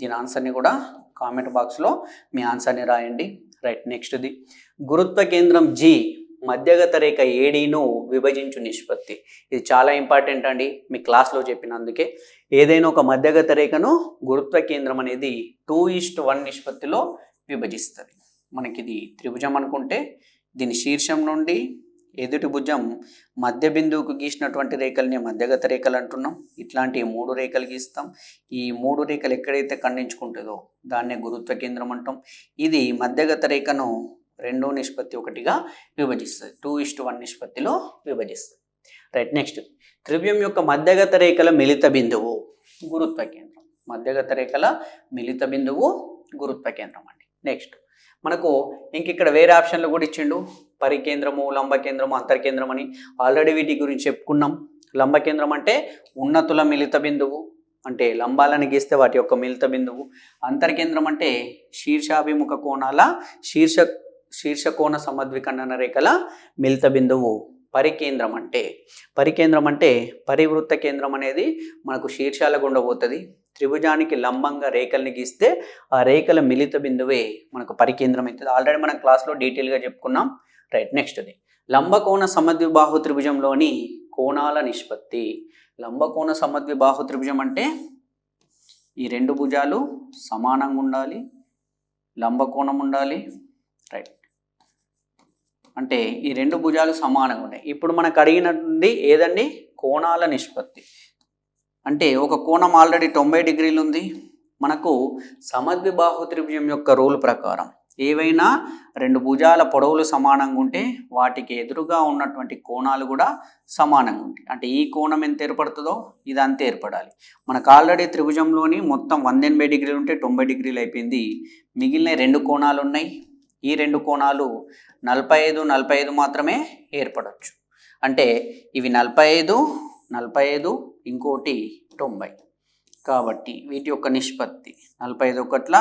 దీని ఆన్సర్ని కూడా కామెంట్ బాక్స్లో మీ ఆన్సర్ని రాయండి. రైట్. నెక్స్ట్ది, గురుత్వ కేంద్రం G మధ్యగత రేఖ ADను విభజించు నిష్పత్తి. ఇది చాలా ఇంపార్టెంట్ అండి, మీ క్లాస్లో చెప్పినందుకే. ఏదైనా ఒక మధ్యగత రేఖను గురుత్వ కేంద్రం అనేది 2:1 నిష్పత్తిలో విభజిస్తుంది. మనకి ఇది త్రిభుజం అనుకుంటే దీని శీర్షం నుండి ఎదుటి భుజం మధ్య బిందువుకు గీసినటువంటి రేఖల్ని మధ్యగత రేఖలు అంటున్నాం. ఇట్లాంటి 3 రేఖలు గీస్తాం. ఈ 3 రేఖలు ఎక్కడైతే ఖండించుకుంటుందో దాన్నే గురుత్వ కేంద్రం అంటాం. ఇది మధ్యగత రేఖను 2:1గా విభజిస్తుంది, 2:1 నిష్పత్తిలో విభజిస్తుంది. రైట్. నెక్స్ట్, త్రిభుజం యొక్క మధ్యగత రేఖల మిలిత బిందువు గురుత్వ కేంద్రం. మధ్యగత రేఖల మిలిత బిందువు గురుత్వ కేంద్రం అండి. నెక్స్ట్, మనకు ఇంక ఇక్కడ వేరే ఆప్షన్లు కూడా ఇచ్చిండు. పరికేంద్రము, లంబకేంద్రము, అంతర్కేంద్రం అని ఆల్రెడీ వీటి గురించి చెప్పుకున్నాం. లంబకేంద్రం అంటే ఉన్నతుల మిలిత బిందువు, అంటే లంబాలను గీస్తే వాటి యొక్క మిలిత బిందువు. అంతర్కేంద్రం అంటే శీర్షాభిముఖ కోణాల శీర్ష కోణ సమద్విఖండన రేఖల మిలిత బిందువు. పరికేంద్రం అంటే పరివృత్త కేంద్రం అనేది మనకు శీర్షాల గుండా పోతుంది. త్రిభుజానికి లంబంగా రేఖల్ని గీస్తే ఆ రేఖల మిలిత బిందువే మనకు పరికేంద్రం అవుతుంది. ఆల్రెడీ మనం క్లాస్లో డీటెయిల్గా చెప్పుకున్నాం. రైట్. నెక్స్ట్ది, లంబకోణ సమద్విబాహు త్రిభుజంలోని కోణాల నిష్పత్తి. లంబకోణ సమద్విబాహు త్రిభుజం అంటే ఈ 2 భుజాలు సమానంగా ఉండాలి, లంబకోణం ఉండాలి. రైట్. అంటే ఈ 2 భుజాలు సమానంగా ఉన్నాయి. ఇప్పుడు మనకు అడిగినది ఏదండి? కోణాల నిష్పత్తి. అంటే ఒక కోణం ఆల్రెడీ 90 డిగ్రీలు ఉంది. మనకు సమద్విబాహు త్రిభుజం యొక్క రూల్ ప్రకారం ఏవైనా రెండు భుజాల పొడవులు సమానంగా ఉంటే వాటికి ఎదురుగా ఉన్నటువంటి కోణాలు కూడా సమానంగా ఉంటాయి. అంటే ఈ కోణం ఎంత ఏర్పడుతుందో ఇది అంతే ఏర్పడాలి. మనకు ఆల్రెడీ త్రిభుజంలోని మొత్తం 180 డిగ్రీలు ఉంటే 90 డిగ్రీలు అయిపోయింది. మిగిలిన రెండు కోణాలు ఉన్నాయి. ఈ రెండు కోణాలు 45, 45 మాత్రమే ఏర్పడవచ్చు. అంటే ఇవి 45, 45, ఇంకోటి 90. కాబట్టి వీటి యొక్క నిష్పత్తి 45 ఒకట్ల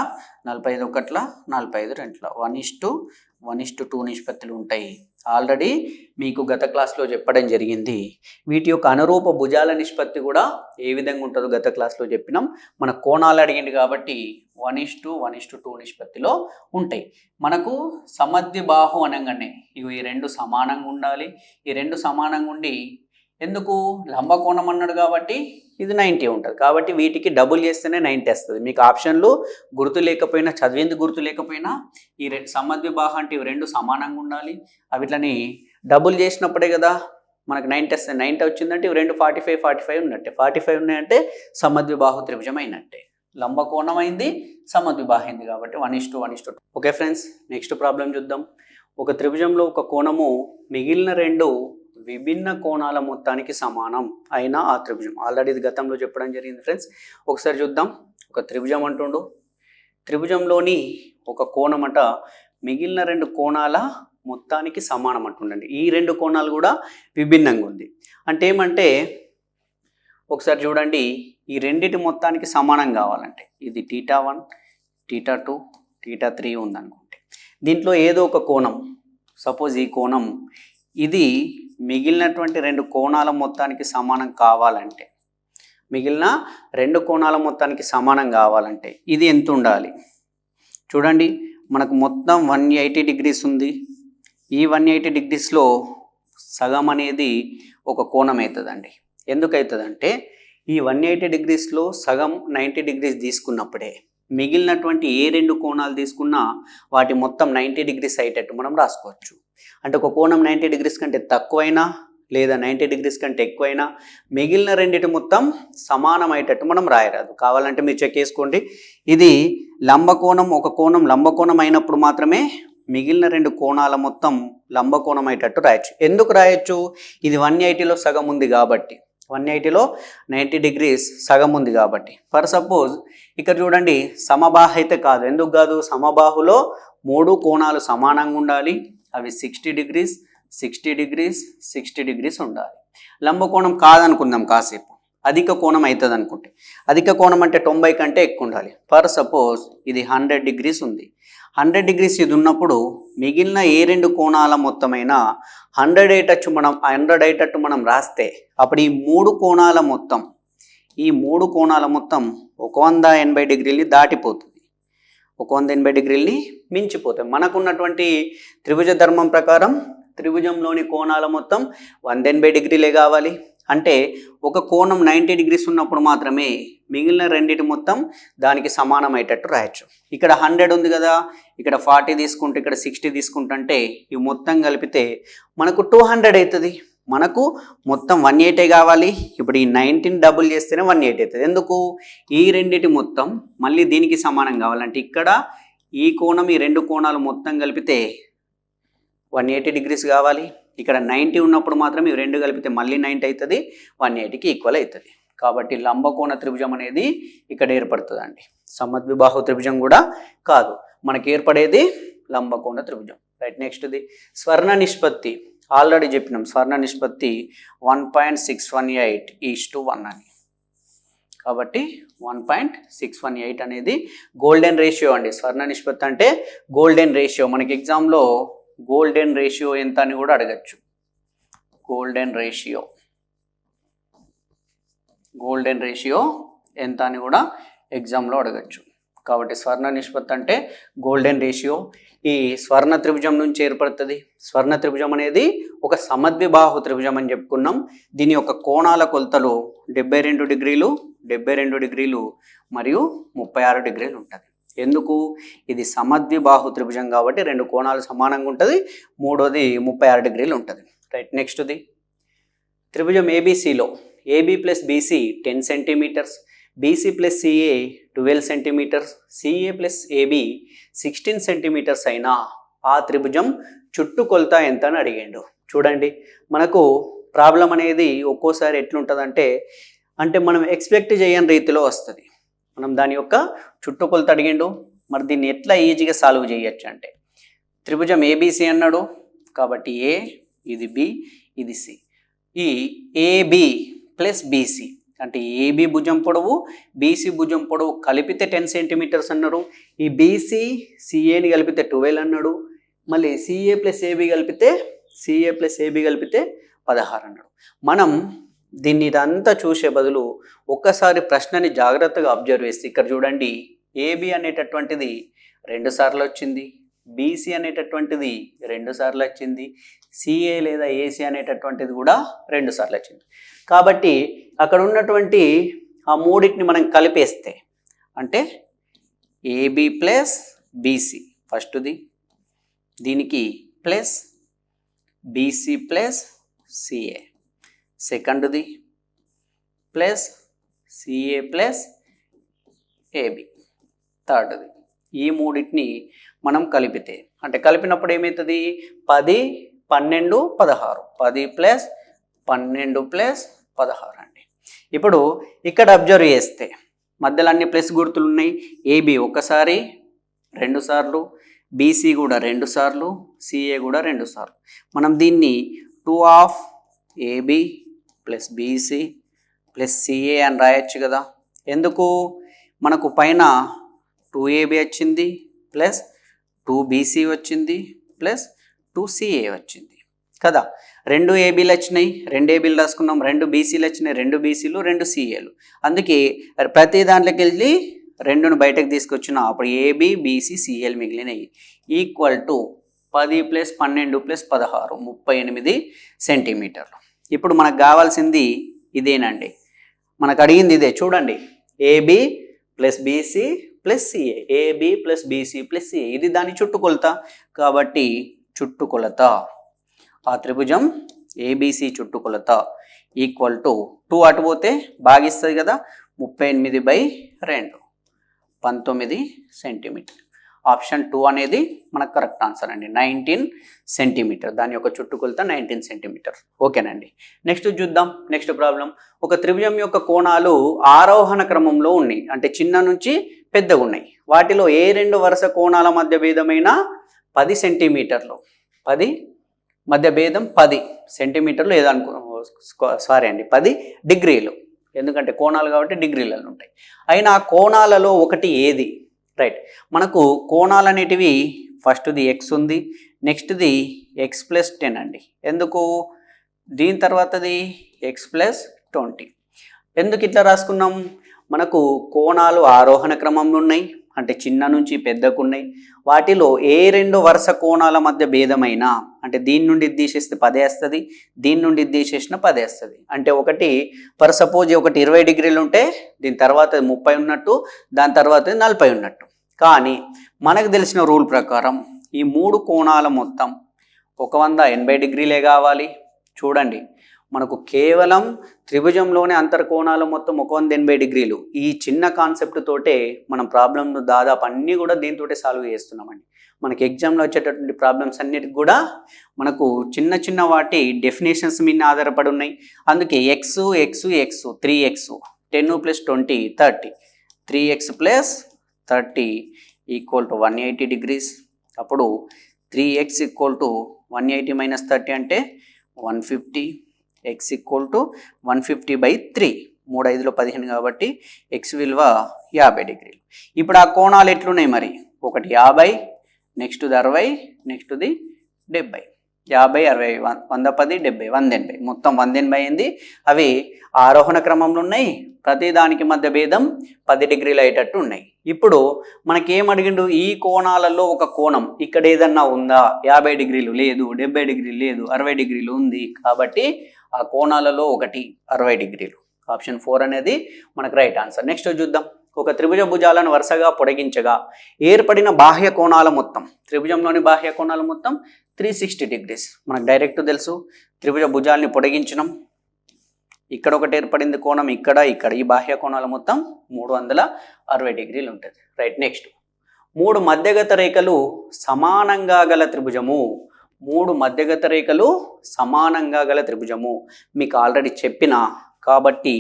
45 ఒకట్ల 45 రెంట్ల 1:2 నిష్పత్తులు ఉంటాయి. ఆల్రెడీ మీకు గత క్లాస్లో చెప్పడం జరిగింది. వీటి యొక్క అనురూప భుజాల నిష్పత్తి కూడా ఏ విధంగా ఉంటుందో గత క్లాస్లో చెప్పినాం. మన కోణాలు అడిగింది కాబట్టి 1:2 నిష్పత్తిలో ఉంటాయి. మనకు సమద్విబాహు అనగానే ఇవి ఈ రెండు సమానంగా ఉండాలి. ఈ రెండు సమానంగా ఉండి ఎందుకు లంబకోణం అన్నాడు కాబట్టి ఇది 90 ఉంటుంది. కాబట్టి వీటికి డబుల్ చేస్తేనే 90 వస్తుంది. మీకు ఆప్షన్లు గుర్తు లేకపోయినా, చదివేందుకు గుర్తు లేకపోయినా ఈ సమద్విబాహు అంటే ఇవి రెండు సమానంగా ఉండాలి. అవిట్లని డబుల్ చేసినప్పుడే కదా మనకు 90 వస్తుంది. 90 వచ్చిందంటే ఇవి రెండు 45 ఉన్నట్టే. 45 ఉన్నాయంటే సమద్విబాహు త్రిభుజం అయినట్టే. లంబకోణం అయింది, సమద్విబాహు అయింది కాబట్టి 1:2. ఓకే ఫ్రెండ్స్, నెక్స్ట్ ప్రాబ్లం చూద్దాం. ఒక త్రిభుజంలో ఒక కోణము మిగిలిన రెండు విభిన్న కోణాల మొత్తానికి సమానం అయినా ఆ త్రిభుజం. ఆల్రెడీ ఇది గతంలో చెప్పడం జరిగింది ఫ్రెండ్స్. ఒకసారి చూద్దాం. ఒక త్రిభుజం అంటుండు. త్రిభుజంలోని ఒక కోణం అట మిగిలిన రెండు కోణాల మొత్తానికి సమానం అంటుండండి. ఈ రెండు కోణాలు కూడా విభిన్నంగా ఉంది. అంటే ఏమంటే ఒకసారి చూడండి, ఈ రెండిటి మొత్తానికి సమానం కావాలంటే ఇది θ1, θ2, θ3 ఉందనుకుంటే దీంట్లో ఏదో ఒక కోణం, సపోజ్ ఈ కోణం ఇది మిగిలినటువంటి రెండు కోణాల మొత్తానికి సమానం కావాలంటే, మిగిలిన రెండు కోణాల మొత్తానికి సమానం కావాలంటే ఇది ఎంత ఉండాలి? చూడండి, మనకు మొత్తం 180 డిగ్రీస్ ఉంది. ఈ 180 డిగ్రీస్లో సగం అనేది ఒక కోణం అవుతుందండి. ఎందుకు అవుతుందంటే ఈ 180 డిగ్రీస్లో సగం 90 డిగ్రీస్ తీసుకున్నప్పుడే మిగిలినటువంటి ఏ రెండు కోణాలు తీసుకున్నా వాటి మొత్తం 90 డిగ్రీస్ అయ్యేటట్టు మనం రాసుకోవచ్చు. అంటే ఒక కోణం 90 డిగ్రీస్ కంటే తక్కువైనా లేదా 90 డిగ్రీస్ కంటే ఎక్కువైనా మిగిలిన రెండిటి మొత్తం సమానం అయ్యేటట్టు మనం రాయరాదు. కావాలంటే మీరు చెక్ చేసుకోండి. ఇది లంబకోణం, ఒక కోణం లంబకోణం అయినప్పుడు మాత్రమే మిగిలిన రెండు కోణాల మొత్తం లంబకోణం అయ్యేటట్టు రాయొచ్చు. ఎందుకు రాయొచ్చు? ఇది 180లో సగం ఉంది కాబట్టి, 180లో 90 డిగ్రీస్ సగం ఉంది కాబట్టి. ఫర్ సపోజ్ ఇక్కడ చూడండి, సమబాహు అయితే కాదు. ఎందుకు కాదు? సమబాహులో మూడు కోణాలు సమానంగా ఉండాలి. అవి 60 డిగ్రీస్, 60 డిగ్రీస్, 60 డిగ్రీస్ ఉండాలి. లంబకోణం కాదనుకుందాం కాసేపు, అధిక కోణం అవుతుంది అనుకుంటే. అధిక కోణం అంటే 90 కంటే ఎక్కువ ఉండాలి. ఫర్ సపోజ్ ఇది 100 డిగ్రీస్ ఉంది. 100 డిగ్రీస్ ఇది ఉన్నప్పుడు మిగిలిన ఏ రెండు కోణాల మొత్తమైనా 100 అయ్యేటట్టు మనం రాస్తే అప్పుడు ఈ మూడు కోణాల మొత్తం 180 డిగ్రీలు దాటిపోతుంది. 180 డిగ్రీల్ని మించిపోతాయి. మనకున్నటువంటి త్రిభుజ ధర్మం ప్రకారం త్రిభుజంలోని కోణాల మొత్తం 180 డిగ్రీలే కావాలి. అంటే ఒక కోణం 90 డిగ్రీస్ ఉన్నప్పుడు మాత్రమే మిగిలిన రెండిటి మొత్తం దానికి సమానమయ్యేటట్టు రాయొచ్చు. ఇక్కడ 100 ఉంది కదా, ఇక్కడ 40 తీసుకుంటే, ఇక్కడ 60 తీసుకుంటుంటే ఇవి మొత్తం కలిపితే మనకు 200 అవుతుంది. మనకు మొత్తం 180 కావాలి. ఇప్పుడు ఈ 90ని డబుల్ చేస్తేనే 180 అవుతుంది. ఎందుకు? ఈ రెండిటి మొత్తం మళ్ళీ దీనికి సమానం కావాలంటే ఇక్కడ ఈ కోణం, ఈ రెండు కోణాలు మొత్తం కలిపితే 180 డిగ్రీస్ కావాలి. ఇక్కడ 90 ఉన్నప్పుడు మాత్రం ఇవి రెండు కలిపితే మళ్ళీ 90 అవుతుంది, 180కి ఈక్వల్ అవుతుంది. కాబట్టి లంబకోణ త్రిభుజం అనేది ఇక్కడ ఏర్పడుతుందండి. సమద్విబాహు త్రిభుజం కూడా కాదు, మనకి ఏర్పడేది లంబకోణ త్రిభుజం. రైట్, నెక్స్ట్ది స్వర్ణ నిష్పత్తి. ఆల్రెడీ చెప్పినాం, స్వర్ణ నిష్పత్తి 1.618:1 అని. కాబట్టి 1.618 అనేది గోల్డెన్ రేషియో అండి. స్వర్ణ నిష్పత్తి అంటే గోల్డెన్ రేషియో. మనకి ఎగ్జామ్లో గోల్డెన్ రేషియో ఎంత అని కూడా అడగచ్చు. గోల్డెన్ రేషియో ఎంత అని కూడా ఎగ్జామ్లో అడగచ్చు. కాబట్టి స్వర్ణ నిష్పత్తి అంటే గోల్డెన్ రేషియో. ఈ స్వర్ణ త్రిభుజం నుంచి ఏర్పడుతుంది. స్వర్ణ త్రిభుజం అనేది ఒక సమద్విబాహు త్రిభుజం అని చెప్పుకున్నాం. దీని యొక్క కోణాల కొలతలు 72 డిగ్రీలు, 72 డిగ్రీలు మరియు 36 డిగ్రీలు ఉంటుంది. ఎందుకు? ఇది సమద్విబాహు త్రిభుజం కాబట్టి రెండు కోణాలు సమానంగా ఉంటుంది. మూడోది 36 డిగ్రీలు ఉంటుంది. రైట్, నెక్స్ట్ది త్రిభుజం ఏబిసిలో AB + BC 10 centimetres, BC plus CA 12 centimetres, CA plus AB 16 centimetres అయినా ఆ త్రిభుజం చుట్టుకొలత ఎంత అని అడిగాడు. చూడండి, మనకు ప్రాబ్లం అనేది ఒక్కోసారి ఎట్లుంటుందంటే మనం ఎక్స్పెక్ట్ చేయని రీతిలో వస్తుంది. మనం దాని యొక్క చుట్టుకొలత అడిగిండు, మరి దీన్ని ఎట్లా ఈజీగా సాల్వ్ చేయొచ్చు అంటే త్రిభుజం ఏబిసి అన్నాడు కాబట్టి ఏ, ఇది బి, ఇది సి. ఈ ఏబి ప్లస్ బీసీ అంటే ఏబి భుజం పొడవు బీసీ భుజం పొడవు కలిపితే 10 సెంటీమీటర్స్ అన్నారు. ఈ బీసీ సిఏని కలిపితే 12 అన్నాడు. మళ్ళీ సిఏ ప్లస్ ఏబి కలిపితే 16 అన్నాడు. మనం దీన్ని ఇదంతా చూసే బదులు ఒక్కసారి ప్రశ్నని జాగ్రత్తగా అబ్జర్వ్ చేస్తే ఇక్కడ చూడండి, ఏబి అనేటటువంటిది 2 సార్లు వచ్చింది, బీసీ అనేటటువంటిది 2 సార్లు వచ్చింది, సిఏ లేదా ఏసీ అనేటటువంటిది కూడా 2 సార్లు వచ్చింది. కాబట్టి అక్కడ ఉన్నటువంటి ఆ మూడింటిని మనం కలిపేస్తే అంటే ఏబి ప్లస్ బీసీ ఫస్ట్ది, దీనికి ప్లస్ బీసీ ప్లస్ సిఏ సెకండ్ది, ప్లస్ సిఏ ప్లస్ ఏబి థర్డ్ది. ఈ మూడింటిని మనం కలిపితే అంటే కలిపినప్పుడు ఏమవుతుంది 10, 12, 16 10 ప్లస్ 12 ప్లస్ 16 అండి. ఇప్పుడు ఇక్కడ అబ్జర్వ్ చేస్తే మధ్యలో అన్ని ప్లస్ గుర్తులు ఉన్నాయి. ఏబి ఒకసారి 2 సార్లు, బీసీ కూడా 2 సార్లు, సిఏ కూడా 2 సార్లు. మనం దీన్ని 2 of AB plus BC plus CA అని రాయొచ్చు కదా. ఎందుకు, మనకు పైన 2AB వచ్చింది ప్లస్ 2BC వచ్చింది ప్లస్ 2CA వచ్చింది కదా. 2 ఏబీలు వచ్చినాయి, 2 ఏబీలు రాసుకున్నాం, 2 బీసీలు వచ్చినాయి, 2 బీసీలు 2 CAలు. అందుకే ప్రతి దాంట్లోకి వెళ్ళి 2ను బయటకు తీసుకొచ్చిన అప్పుడు ఏబి బీసీ సిఎల్ మిగిలినవి ఈక్వల్ టు 10 ప్లస్ 12 ప్లస్ 16 38 సెంటీమీటర్లు. ఇప్పుడు మనకు కావాల్సింది ఇదేనండి, మనకు అడిగింది ఇదే. చూడండి, AB plus BC plus CA, AB plus BC plus CA, ఇది దాని చుట్టుకొలత. కాబట్టి చుట్టుకొలత ఆ త్రిభుజం ఏబిసి చుట్టుకొలత ఈక్వల్ టు 2 అటు పోతే భాగిస్తుంది కదా, 38/2 19 సెంటీమీటర్. ఆప్షన్ 2 అనేది మనకు కరెక్ట్ ఆన్సర్ అండి. 19 సెంటీమీటర్, దాని యొక్క చుట్టుకొలత 19 సెంటీమీటర్. ఓకేనండి. నెక్స్ట్ చూద్దాం. నెక్స్ట్ ప్రాబ్లం, ఒక త్రిభుజం యొక్క కోణాలు ఆరోహణ క్రమంలో ఉన్నాయి, అంటే చిన్న నుంచి పెద్దగా ఉన్నాయి. వాటిలో ఏ 2 వరుస కోణాల మధ్య భేదమైన 10 సెంటీమీటర్లు, 10 మధ్య భేదం 10 సెంటీమీటర్లు ఏదనుకో, సారీ అండి 10 డిగ్రీలు, ఎందుకంటే కోణాలు కాబట్టి డిగ్రీలలో ఉంటాయి. అయినా ఆ కోణాలలో ఒకటి ఏది? రైట్, మనకు కోణాలు అనేటివి ఫస్ట్ది ఎక్స్ ఉంది, నెక్స్ట్ది ఎక్స్ ప్లస్ 10 అండి. ఎందుకు, దీని తర్వాతది ఎక్స్ ప్లస్ 20. ఎందుకు ఇట్లా రాసుకున్నాం? మనకు కోణాలు ఆరోహణ క్రమంలో ఉన్నాయి, అంటే చిన్న నుంచి పెద్దకు ఉన్నాయి. వాటిలో ఏ 2 వరుస కోణాల మధ్య భేదమైనా, అంటే దీని నుండి ఇది తీసేస్తే 10 వస్తుంది, దీని నుండి ఇది తీసేసిన 10 వస్తుంది. అంటే ఒకటి ఫర్ సపోజ్ ఒకటి 20 డిగ్రీలు ఉంటే దీని తర్వాత 30 ఉన్నట్టు, దాని తర్వాత 40 ఉన్నట్టు. కానీ మనకు తెలిసిన రూల్ ప్రకారం ఈ 3 కోణాల మొత్తం 180 డిగ్రీలే కావాలి. చూడండి, మనకు కేవలం త్రిభుజంలోనే అంతర్కోణాలు మొత్తం 180 డిగ్రీలు. ఈ చిన్న కాన్సెప్ట్ తోటే మనం ప్రాబ్లమ్ను దాదాపు అన్నీ కూడా దీంతో సాల్వ్ చేస్తున్నామండి. మనకి ఎగ్జామ్లో వచ్చేటటువంటి ప్రాబ్లమ్స్ అన్నిటికి కూడా మనకు చిన్న చిన్న వాటి డెఫినేషన్స్ మీద ఆధారపడి ఉన్నాయి. అందుకే X 3x 10 plus 20 30, 3x plus 30 equal to 180 degrees. అప్పుడు 3x ఈక్వల్ టు 180 మైనస్ 30 అంటే 150, x ఈక్వల్ టు 150/3, 3 5లో 15 కాబట్టి x విలువ 50 డిగ్రీలు. ఇప్పుడు ఆ కోణాలు ఎట్లున్నాయి మరి? ఒకటి 50, నెక్స్ట్ది 60, నెక్స్ట్ది 70. 50 60 110 70 180, మొత్తం 180 అయింది. అవి ఆరోహణ క్రమంలో ఉన్నాయి, ప్రతి దానికి మధ్య భేదం 10 డిగ్రీలు అయ్యేటట్టు ఉన్నాయి. ఇప్పుడు మనకేం అడిగిండు? ఈ కోణాలలో ఒక కోణం ఇక్కడ ఏదన్నా ఉందా? 50 డిగ్రీలు లేదు, 70 డిగ్రీలు లేదు, 60 డిగ్రీలు ఉంది. కాబట్టి ఆ కోణాలలో ఒకటి 60 డిగ్రీలు. ఆప్షన్ 4 అనేది మనకు రైట్ ఆన్సర్. నెక్స్ట్ చూద్దాం. ఒక త్రిభుజ భుజాలను వరుసగా పొడిగించగా ఏర్పడిన బాహ్య కోణాల మొత్తం, త్రిభుజంలోని బాహ్య కోణాల మొత్తం 360 డిగ్రీస్. మనకు డైరెక్ట్ తెలుసు, త్రిభుజ భుజాలని పొడిగించినాం, ఇక్కడ ఒకటి ఏర్పడింది కోణం, ఇక్కడ ఈ బాహ్య కోణాలు మొత్తం 360 డిగ్రీలు ఉంటుంది. రైట్. నెక్స్ట్ 3 మధ్యగత రేఖలు సమానంగా గల త్రిభుజము. 3 మధ్యగత రేఖలు సమానంగా గల త్రిభుజము మీకు ఆల్రెడీ చెప్పిన, కాబట్టి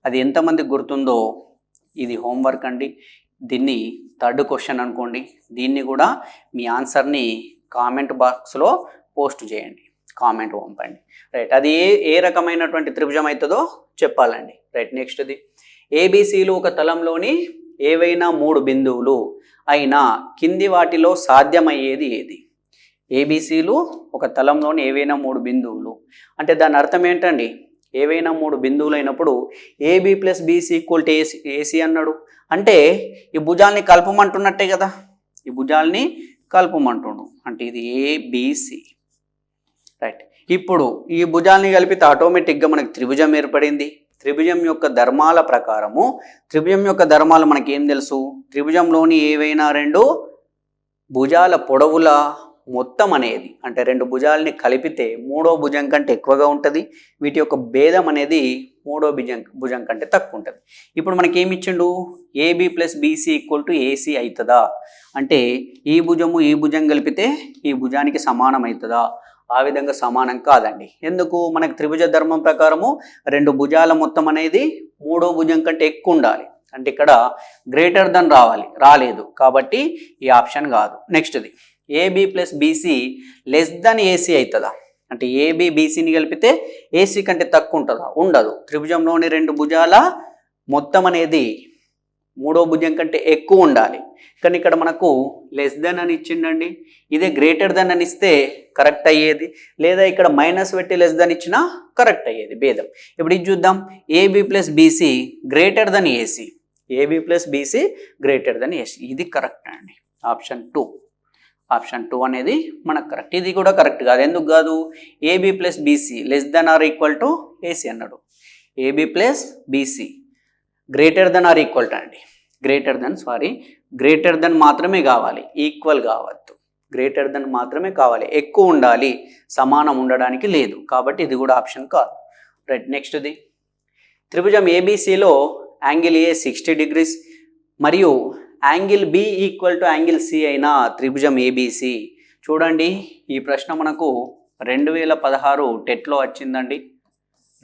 అది ఎంతమందికి గుర్తుందో ఇది హోంవర్క్ అండి. దీన్ని థర్డ్ క్వశ్చన్ అనుకోండి. దీన్ని కూడా మీ ఆన్సర్ని కామెంట్ బాక్స్లో పోస్ట్ చేయండి, కామెంట్ పంపండి. రైట్. అది ఏ రకమైనటువంటి త్రిభుజం అవుతుందో చెప్పాలండి. రైట్. నెక్స్ట్ది ఏబిసిలు ఒక తలంలోని ఏవైనా 3 బిందువులు అయినా కింది వాటిలో సాధ్యమయ్యేది ఏది? ఏబిసిలు ఒక తలంలోని ఏవైనా 3 బిందువులు అంటే దాని అర్థం ఏంటండి? ఏవైనా 3 బిందువులు అయినప్పుడు AB plus BC equal to AC అన్నాడు. అంటే ఈ భుజాల్ని కలపమంటున్నట్టే కదా, ఈ భుజాల్ని కలపమంటుండు. అంటే ఇది ఏబిసి. రైట్. ఇప్పుడు ఈ భుజాల్ని కలిపితే ఆటోమేటిక్గా మనకి త్రిభుజం ఏర్పడింది. త్రిభుజం యొక్క ధర్మాల ప్రకారము, త్రిభుజం యొక్క ధర్మాలు మనకి ఏం తెలుసు? త్రిభుజంలోని ఏవైనా 2 భుజాల పొడవుల మొత్తం అనేది, అంటే 2 భుజాలని కలిపితే 3వ భుజం కంటే ఎక్కువగా ఉంటుంది. వీటి యొక్క భేదం అనేది 3వ భుజం కంటే తక్కువ ఉంటుంది. ఇప్పుడు మనకి ఏమి ఇచ్చిండు? AB plus BC equal to AC అవుతుందా అంటే ఈ భుజం కలిపితే ఈ భుజానికి సమానం అవుతుందా? ఆ విధంగా సమానం కాదండి. ఎందుకు? మనకు త్రిభుజ ధర్మం ప్రకారము 2 భుజాల మొత్తం అనేది 3వ భుజం కంటే ఎక్కువ ఉండాలి. అంటే ఇక్కడ గ్రేటర్ దెన్ రాలేదు, కాబట్టి ఈ ఆప్షన్ కాదు. నెక్స్ట్ది AB plus BC less than AC అవుతుందా అంటే ఏబి బీసీని కలిపితే ఏసీ కంటే తక్కువ ఉంటుందా? ఉండదు. త్రిభుజంలోని 2 భుజాల మొత్తం అనేది 3వ భుజం కంటే ఎక్కువ ఉండాలి. కానీ ఇక్కడ మనకు లెస్ దెన్ అని ఇచ్చిండండి. ఇదే గ్రేటర్ దెన్ అని ఇస్తే కరెక్ట్ అయ్యేది, లేదా ఇక్కడ మైనస్ పెట్టి లెస్ దెన్ ఇచ్చినా కరెక్ట్ అయ్యేది భేదం. ఇప్పుడు ఇది చూద్దాం. AB plus BC greater than AC, AB plus BC greater than AC, ఇది కరెక్ట్ అండి. ఆప్షన్ 2 అనేది మనకు కరెక్ట్. ఇది కూడా కరెక్ట్ కాదు. ఎందుకు కాదు? AB plus BC less than or equal to AC అన్నాడు. AB plus BC greater than or equal to అండి, గ్రేటర్ దెన్ మాత్రమే కావాలి, ఈక్వల్ కావద్దు. గ్రేటర్ దెన్ మాత్రమే కావాలి, ఎక్కువ ఉండాలి, సమానం ఉండడానికి లేదు. కాబట్టి ఇది కూడా ఆప్షన్ కాదు. రైట్. నెక్స్ట్ది త్రిభుజం ఏబిసిలో యాంగిల్ ఏ 60 డిగ్రీస్ మరియు angle B equal to angle C అయిన త్రిభుజం ఏబిసి. చూడండి, ఈ ప్రశ్న మనకు 2016 టెట్లో వచ్చిందండి.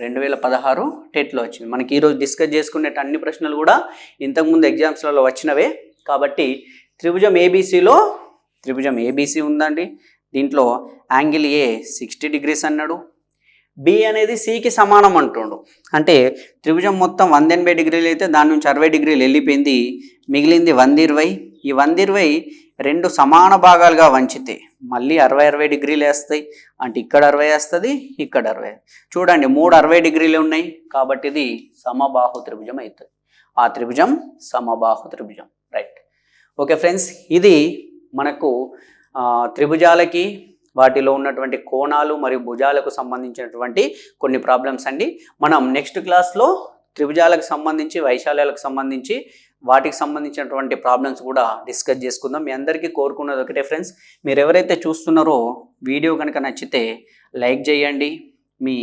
2016 టెట్లో వచ్చింది. మనకి ఈరోజు డిస్కస్ చేసుకునే అన్ని ప్రశ్నలు కూడా ఇంతకుముందు ఎగ్జామ్స్లలో వచ్చినవే. కాబట్టి త్రిభుజం ఏబిసి ఉందండి. దీంట్లో యాంగిల్ ఏ 60 డిగ్రీస్ అన్నాడు. బి అనేది సికి సమానం అంటుండు. అంటే త్రిభుజం మొత్తం 180 డిగ్రీలు అయితే దాని నుంచి 60 డిగ్రీలు వెళ్ళిపోయింది, మిగిలింది 120. ఈ 120 2 సమాన భాగాలుగా వంచితే మళ్ళీ 60 డిగ్రీలు వేస్తాయి. అంటే ఇక్కడ 60 వేస్తుంది, ఇక్కడ 60. చూడండి, 3 60 డిగ్రీలు ఉన్నాయి, కాబట్టి ఇది సమబాహు త్రిభుజం అవుతుంది. ఆ త్రిభుజం సమబాహు త్రిభుజం. రైట్. ఓకే ఫ్రెండ్స్, ఇది మనకు త్రిభుజాలకి వాటిలో ఉన్నటువంటి కోణాలు మరియు భుజాలకు సంబంధించినటువంటి కొన్ని ప్రాబ్లమ్స్ అండి. మనం నెక్స్ట్ క్లాస్లో త్రిభుజాలకు సంబంధించి, వైశాల్యాలకు సంబంధించి, వాటికి సంబంధించినటువంటి ప్రాబ్లమ్స్ కూడా డిస్కస్ చేసుకుందాం. మీ అందరికీ కోరుకున్నది ఒకటే ఫ్రెండ్స్, మీరు ఎవరైతే చూస్తున్నారో వీడియో కనుక నచ్చితే లైక్ చేయండి, మీ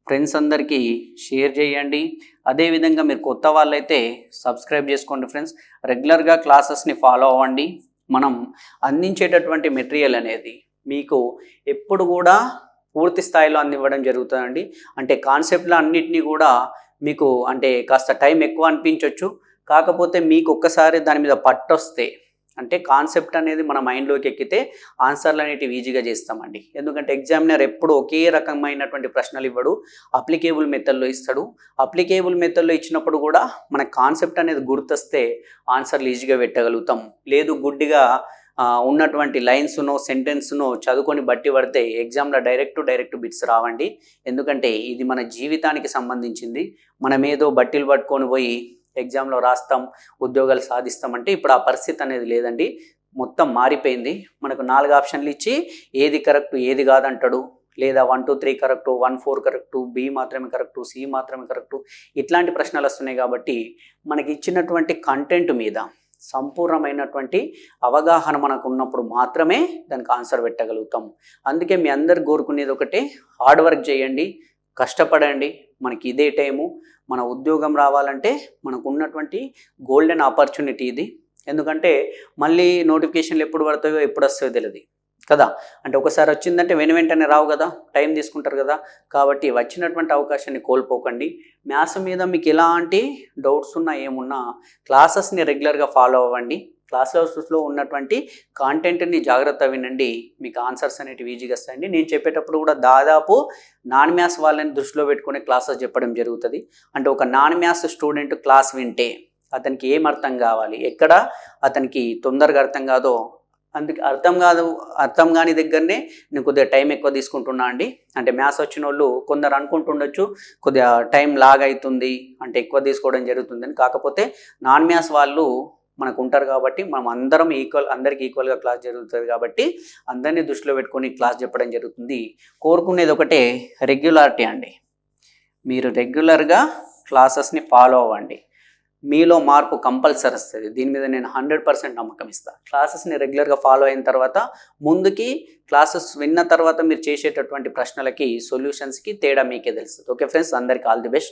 ఫ్రెండ్స్ అందరికీ షేర్ చేయండి. అదేవిధంగా మీరు కొత్త వాళ్ళైతే సబ్స్క్రైబ్ చేసుకోండి ఫ్రెండ్స్. రెగ్యులర్గా క్లాసెస్ని ఫాలో అవ్వండి. మనం అందించేటటువంటి మెటీరియల్ అనేది మీకు ఎప్పుడు కూడా పూర్తి స్థాయిలో అందివ్వడం జరుగుతుందండి. అంటే కాన్సెప్ట్లో అన్నిటినీ కూడా మీకు అంటే కాస్త టైం ఎక్కువ అనిపించవచ్చు, కాకపోతే మీకు ఒక్కసారి దాని మీద పట్టొస్తే, అంటే కాన్సెప్ట్ అనేది మన మైండ్లోకి ఎక్కితే ఆన్సర్లు అనేటివి ఈజీగా చేస్తామండి. ఎందుకంటే ఎగ్జామినర్ ఎప్పుడు ఒకే రకమైనటువంటి ప్రశ్నలు ఇవ్వడు, అప్లికేబుల్ మెథడ్లో ఇస్తాడు. అప్లికేబుల్ మెథడ్లో ఇచ్చినప్పుడు కూడా మన కాన్సెప్ట్ అనేది గుర్తొస్తే ఆన్సర్లు ఈజీగా పెట్టగలుగుతాం. లేదు గుడ్డిగా ఉన్నటువంటి లైన్స్ను సెంటెన్స్ను చదువుకొని బట్టి పడితే ఎగ్జామ్లో డైరెక్ట్ బిట్స్ రావండి. ఎందుకంటే ఇది మన జీవితానికి సంబంధించింది. మనం ఏదో బట్టీలు పట్టుకొని పోయి ఎగ్జామ్లో రాస్తాం, ఉద్యోగాలు సాధిస్తామంటే ఇప్పుడు ఆ పరిస్థితి అనేది లేదండి. మొత్తం మారిపోయింది. మనకు 4 ఆప్షన్లు ఇచ్చి ఏది కరెక్ట్ ఏది కాదంటాడు, లేదా 1 2 3 కరెక్టు, 1 4 కరెక్టు, బి మాత్రమే కరెక్టు, సి మాత్రమే కరెక్టు, ఇట్లాంటి ప్రశ్నలు వస్తున్నాయి. కాబట్టి మనకి ఇచ్చినటువంటి కంటెంట్ మీద సంపూర్ణమైనటువంటి అవగాహన మనకు ఉన్నప్పుడు మాత్రమే దానికి ఆన్సర్ పెట్టగలుగుతాం. అందుకే మీ అందరు కోరుకునేది ఒకటే, హార్డ్ వర్క్ చేయండి, కష్టపడండి, మనకి ఇదే టైము. మన ఉద్యోగం రావాలంటే మనకు ఉన్నటువంటి గోల్డెన్ ఆపర్చునిటీ ఇది. ఎందుకంటే మళ్ళీ నోటిఫికేషన్లు ఎప్పుడు పడతాయో ఎప్పుడు వస్తాయో తెలియదు కదా. అంటే ఒకసారి వచ్చిందంటే వెంటనే రావు కదా, టైం తీసుకుంటారు కదా. కాబట్టి వచ్చినటువంటి అవకాశాన్ని కోల్పోకండి. మ్యాథ్స్ మీద మీకు ఎలాంటి డౌట్స్ ఉన్నా ఏమున్నా క్లాసెస్ని రెగ్యులర్గా ఫాలో అవ్వండి. క్లాసెస్లో ఉన్నటువంటి కాంటెంట్ని జాగ్రత్త వినండి, మీకు ఆన్సర్స్ అనేటివి ఈజీగా వస్తాయండి. నేను చెప్పేటప్పుడు కూడా దాదాపు నాన్ మ్యాథ్స్ వాళ్ళని దృష్టిలో పెట్టుకునే క్లాసెస్ చెప్పడం జరుగుతుంది. అంటే ఒక నాన్ మ్యాథ్స్ స్టూడెంట్ క్లాస్ వింటే అతనికి ఏం అర్థం కావాలి, ఎక్కడ అతనికి తొందరగా అర్థం కాదో, అందుకే అర్థం కాని దగ్గరనే నేను కొద్దిగా టైం ఎక్కువ తీసుకుంటున్నా అండి. అంటే మ్యాథ్స్ వచ్చిన వాళ్ళు కొందరు అనుకుంటుండొచ్చు కొద్దిగా టైం లాగ్ అవుతుంది అంటే ఎక్కువ తీసుకోవడం జరుగుతుందని. కాకపోతే నాన్ మ్యాథ్స్ వాళ్ళు మనకు ఉంటారు కాబట్టి మనం అందరం అందరికి ఈక్వల్గా క్లాస్ జరుగుతుంది కాబట్టి అందరినీ దృష్టిలో పెట్టుకొని క్లాస్ చెప్పడం జరుగుతుంది. కోరుకునేది ఒకటే, రెగ్యులారిటీ అండి. మీరు రెగ్యులర్గా క్లాసెస్ని ఫాలో అవ్వండి, మీలో మార్పు కంపల్సరీ వస్తుంది. దీని మీద నేను 100% నమ్మకం ఇస్తాను. క్లాసెస్ని రెగ్యులర్గా ఫాలో అయిన తర్వాత ముందుకి క్లాసెస్ విన్న తర్వాత మీరు చేసేటటువంటి ప్రశ్నలకి సొల్యూషన్స్కి తేడా మీకే తెలుస్తుంది. ఓకే ఫ్రెండ్స్, అందరికీ ఆల్ ది బెస్ట్.